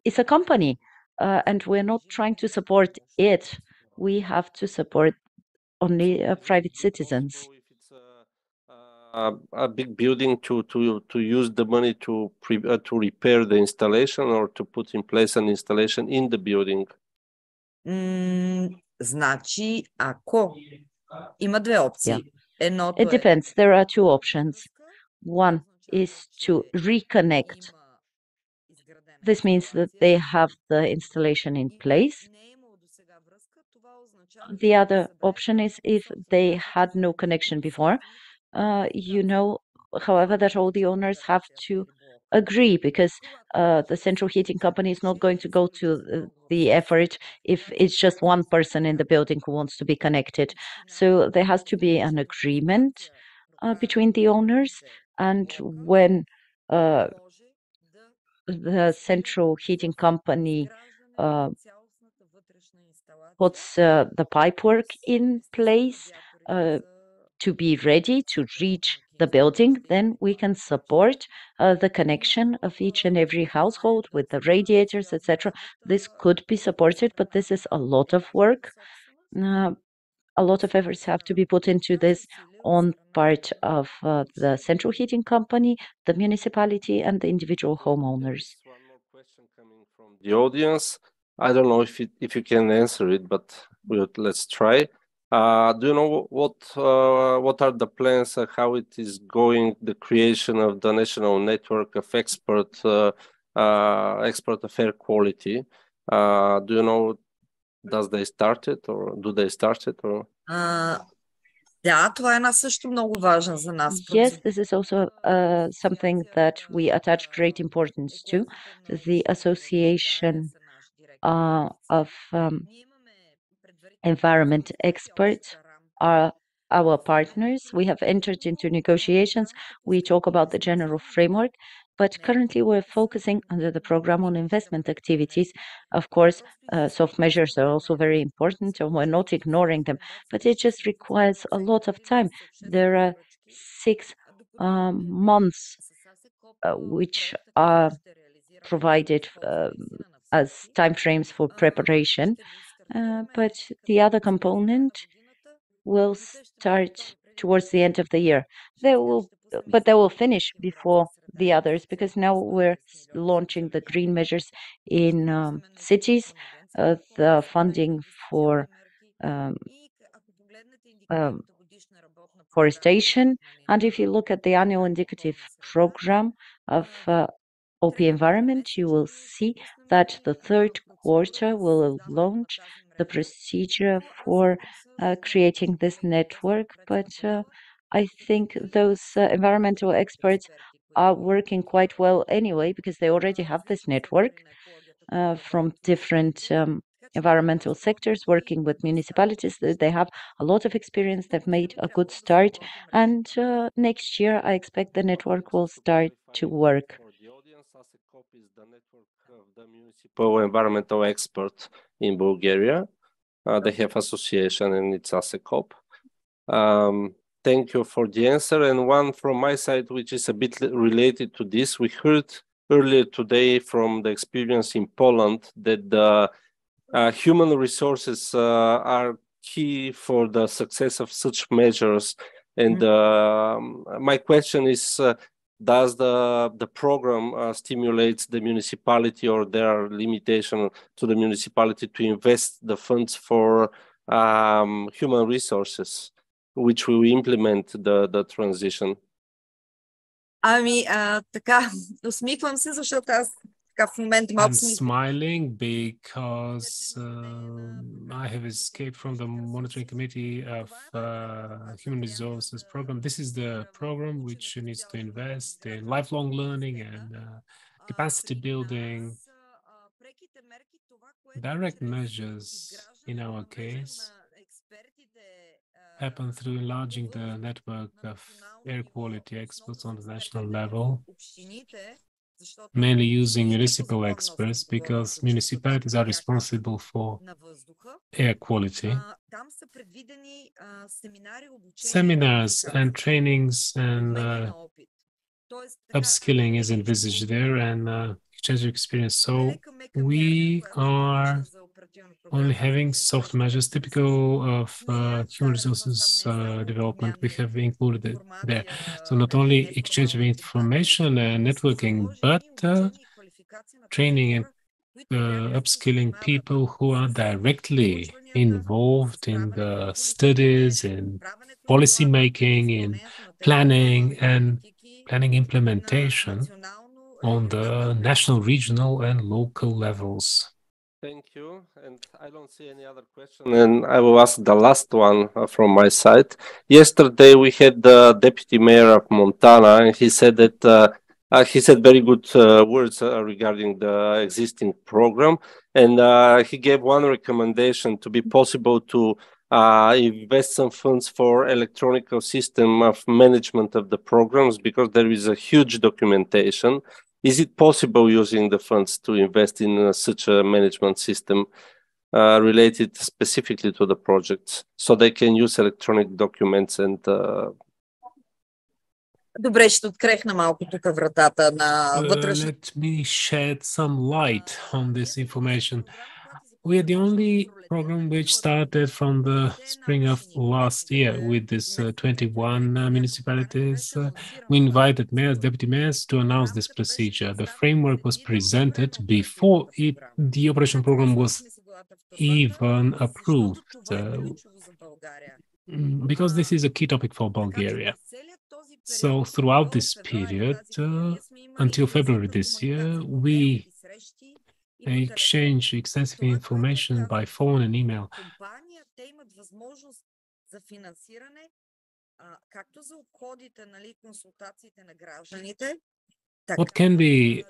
is a company, and we're not trying to support it. We have to support only private citizens. a big building to use the money to repair the installation or to put in place an installation in the building? Значи, ако има две опции. It depends. There are two options. One is to reconnect. This means that they have the installation in place. The other option is if they had no connection before. You know, however, that all the owners have to agree, because the central heating company is not going to go to the effort if it's just one person in the building who wants to be connected. So there has to be an agreement between the owners, and when the central heating company puts the pipework in place to be ready to reach the building, then we can support the connection of each and every household with the radiators, etc. This could be supported, but this is a lot of work. A lot of efforts have to be put into this on part of the central heating company, the municipality, and the individual homeowners. One more question coming from the audience. I don't know if you can answer it, but let's try. Do you know what are the plans, how it is going, the creation of the national network of expert of air quality? Do you know, do they start it? Да, това е една също много важна за нас. Yes, this is also something that we attach great importance to. The association of environment experts are our partners. We have entered into negotiations. We talk about the general framework, but currently we're focusing under the program on investment activities. Of course, soft measures are also very important, and we're not ignoring them, but it just requires a lot of time. There are 6 months which are provided as timeframes for preparation, but the other component will start towards the end of the year. They will finish before the others, because now we're launching the green measures in cities, the funding for forestation. And if you look at the annual indicative program of OP Environment, you will see that the 3rd quarter will launch the procedure for creating this network. But I think those environmental experts are working quite well anyway, because they already have this network from different environmental sectors, working with municipalities. They have a lot of experience. They've made a good start, and next year I expect the network will start to work. For the audience, ASECOP is the network of the municipal environmental experts in Bulgaria. They have association, and it's ASECOP. Thank you for the answer. And one from my side, which is a bit related to this, we heard earlier today from the experience in Poland that the human resources are key for the success of such measures. And my question is, does the program stimulates the municipality, or there are limitations to the municipality to invest the funds for human resources, which will implement the transition? Ами, така, усмихвам се, защото аз така в момента малко I'm smiling because I have escaped from the monitoring committee of human resources program. This is the program which needs to invest in lifelong learning and capacity building. Direct measures, in our case, happen through enlarging the network of air quality experts on the national level, mainly using municipal experts, because municipalities are responsible for air quality. Seminars and trainings and upskilling is envisaged there, and exchange of experience. So we are only having soft measures typical of human resources development. We have included it there. So not only exchange of information and networking, but training and upskilling people who are directly involved in the studies, in policy making, in planning and planning implementation on the national, regional, and local levels. Thank you. And I don't see any other question. And I will ask the last one from my side. Yesterday, we had the deputy mayor of Montana, and he said that he said very good words regarding the existing program. And he gave one recommendation to be possible to invest some funds for electronic system of management of the programs, because there is a huge documentation. Is it possible using the funds to invest in such a management system related specifically to the projects, so they can use electronic documents and Добре, ще открехна малко тук вратата на вътрешно. Let me shed some light on this information. We are the only program which started from the spring of last year with this 21 municipalities. We invited mayors, deputy mayors to announce this procedure. The framework was presented before the operation program was even approved, because this is a key topic for Bulgaria. So throughout this period, until February this year, we exchange extensive information by phone and email. What can be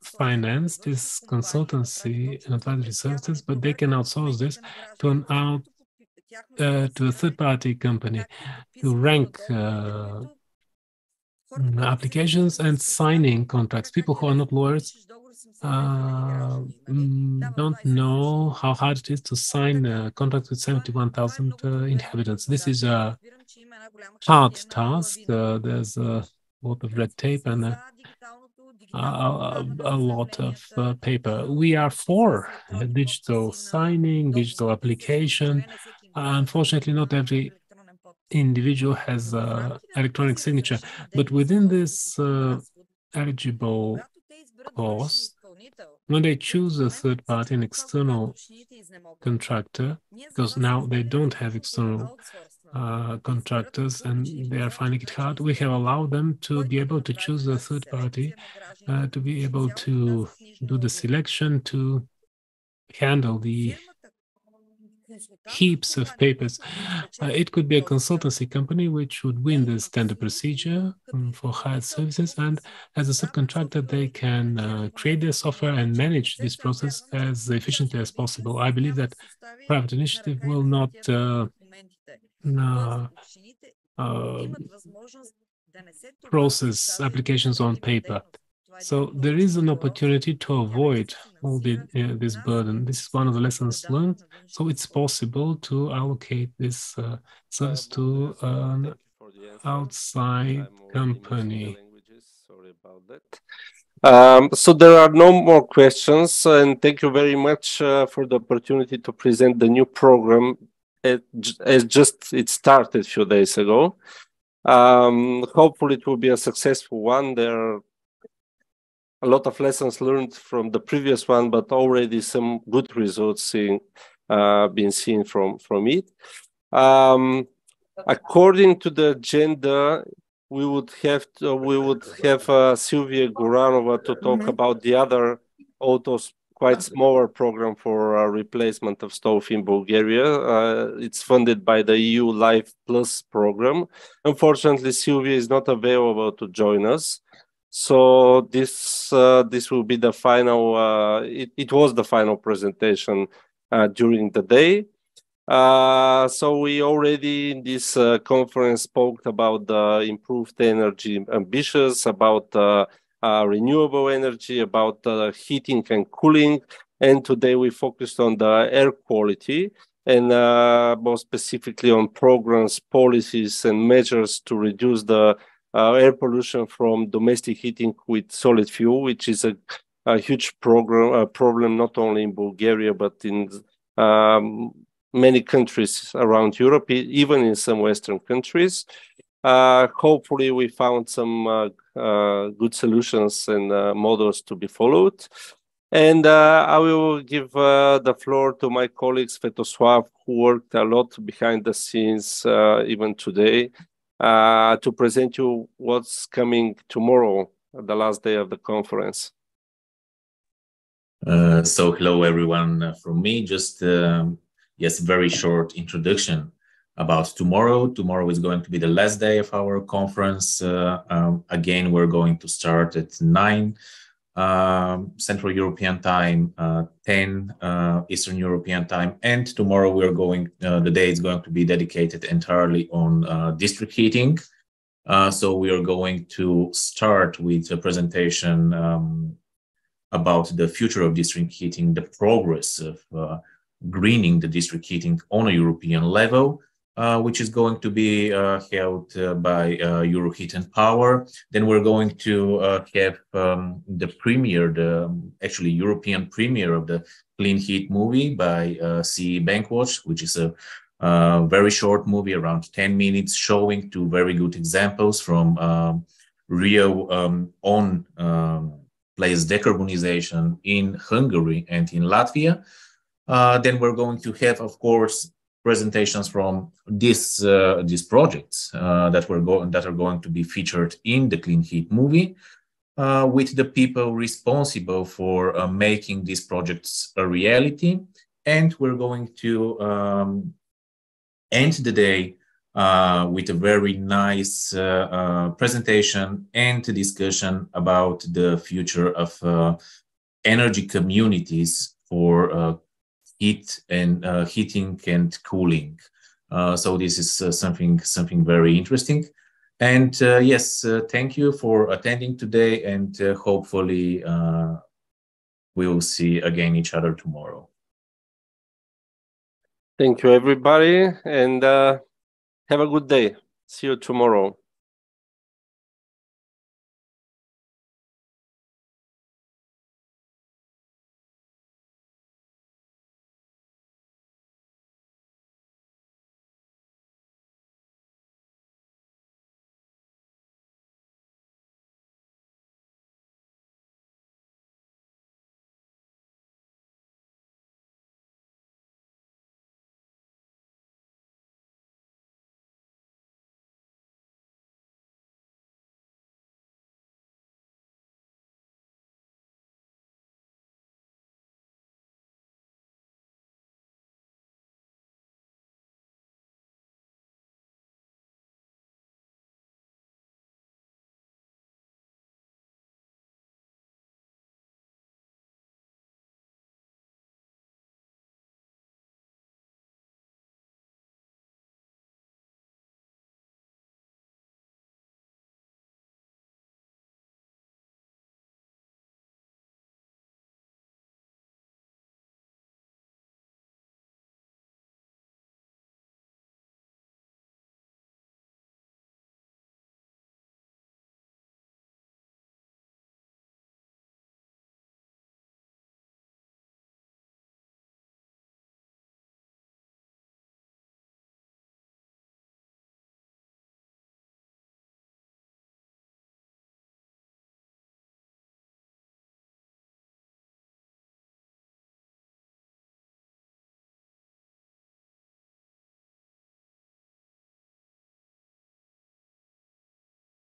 financed is consultancy and advisory services, but they can outsource this to a third-party company to rank applications and signing contracts. People who are not lawyers don't know how hard it is to sign a contract with 71,000 inhabitants. This is a hard task. There's a lot of red tape and a lot of paper. We are for digital signing, digital application. Unfortunately, not every individual has electronic signature, but within this eligible cost, when they choose a third party, an external contractor, because now they don't have external contractors and they are finding it hard, we have allowed them to be able to choose a third party, to be able to do the selection, to handle the heaps of papers. It could be a consultancy company which would win this tender procedure for hired services, and as a subcontractor, they can create their software and manage this process as efficiently as possible. I believe that private initiative will not process applications on paper. So there is an opportunity to avoid all this burden. This is one of the lessons learned. So it's possible to allocate this service to an outside company. Sorry about that. So there are no more questions, and thank you very much for the opportunity to present the new program. It started a few days ago. Hopefully it will be a successful one. There are a lot of lessons learned from the previous one, but already some good results being seen from it. According to the agenda, we would have Sylvia Guranova to talk about the other quite smaller program for replacement of stove in Bulgaria. It's funded by the EU Life Plus program. Unfortunately, Sylvia is not available to join us. So this will be the final. It was the final presentation during the day. So we already in this conference spoke about the improved energy ambitions, about renewable energy, about heating and cooling, and today we focused on the air quality and more specifically on programs, policies, and measures to reduce the air pollution from domestic heating with solid fuel, which is a a huge problem not only in Bulgaria but in many countries around Europe, even in some Western countries. Hopefully, we found some good solutions and models to be followed. And I will give the floor to my colleague Svetosław, who worked a lot behind the scenes, even today, to present you what's coming tomorrow, the last day of the conference. So hello everyone from me. Just yes, very short introduction about tomorrow. Tomorrow is going to be the last day of our conference. Again, we're going to start at 9 Central European time, 10 Eastern European time, and tomorrow we're going. The day is going to be dedicated entirely on district heating. So we are going to start with a presentation about the future of district heating, the progress of greening the district heating on a European level, which is going to be held by Euroheat and Power. Then we're going to have the premiere, actually European premiere of the Clean Heat movie by CE Bankwatch, which is a very short movie, around 10 minutes, showing two very good examples from real place decarbonization in Hungary and in Latvia. Then we're going to have, of course, presentations from these projects that are going to be featured in the Clean Heat movie, with the people responsible for making these projects a reality. And we're going to end the day with a very nice presentation and discussion about the future of energy communities for heating and cooling. So this is something very interesting. And yes, thank you for attending today, and hopefully we will see again each other tomorrow. Thank you, everybody, and have a good day. See you tomorrow.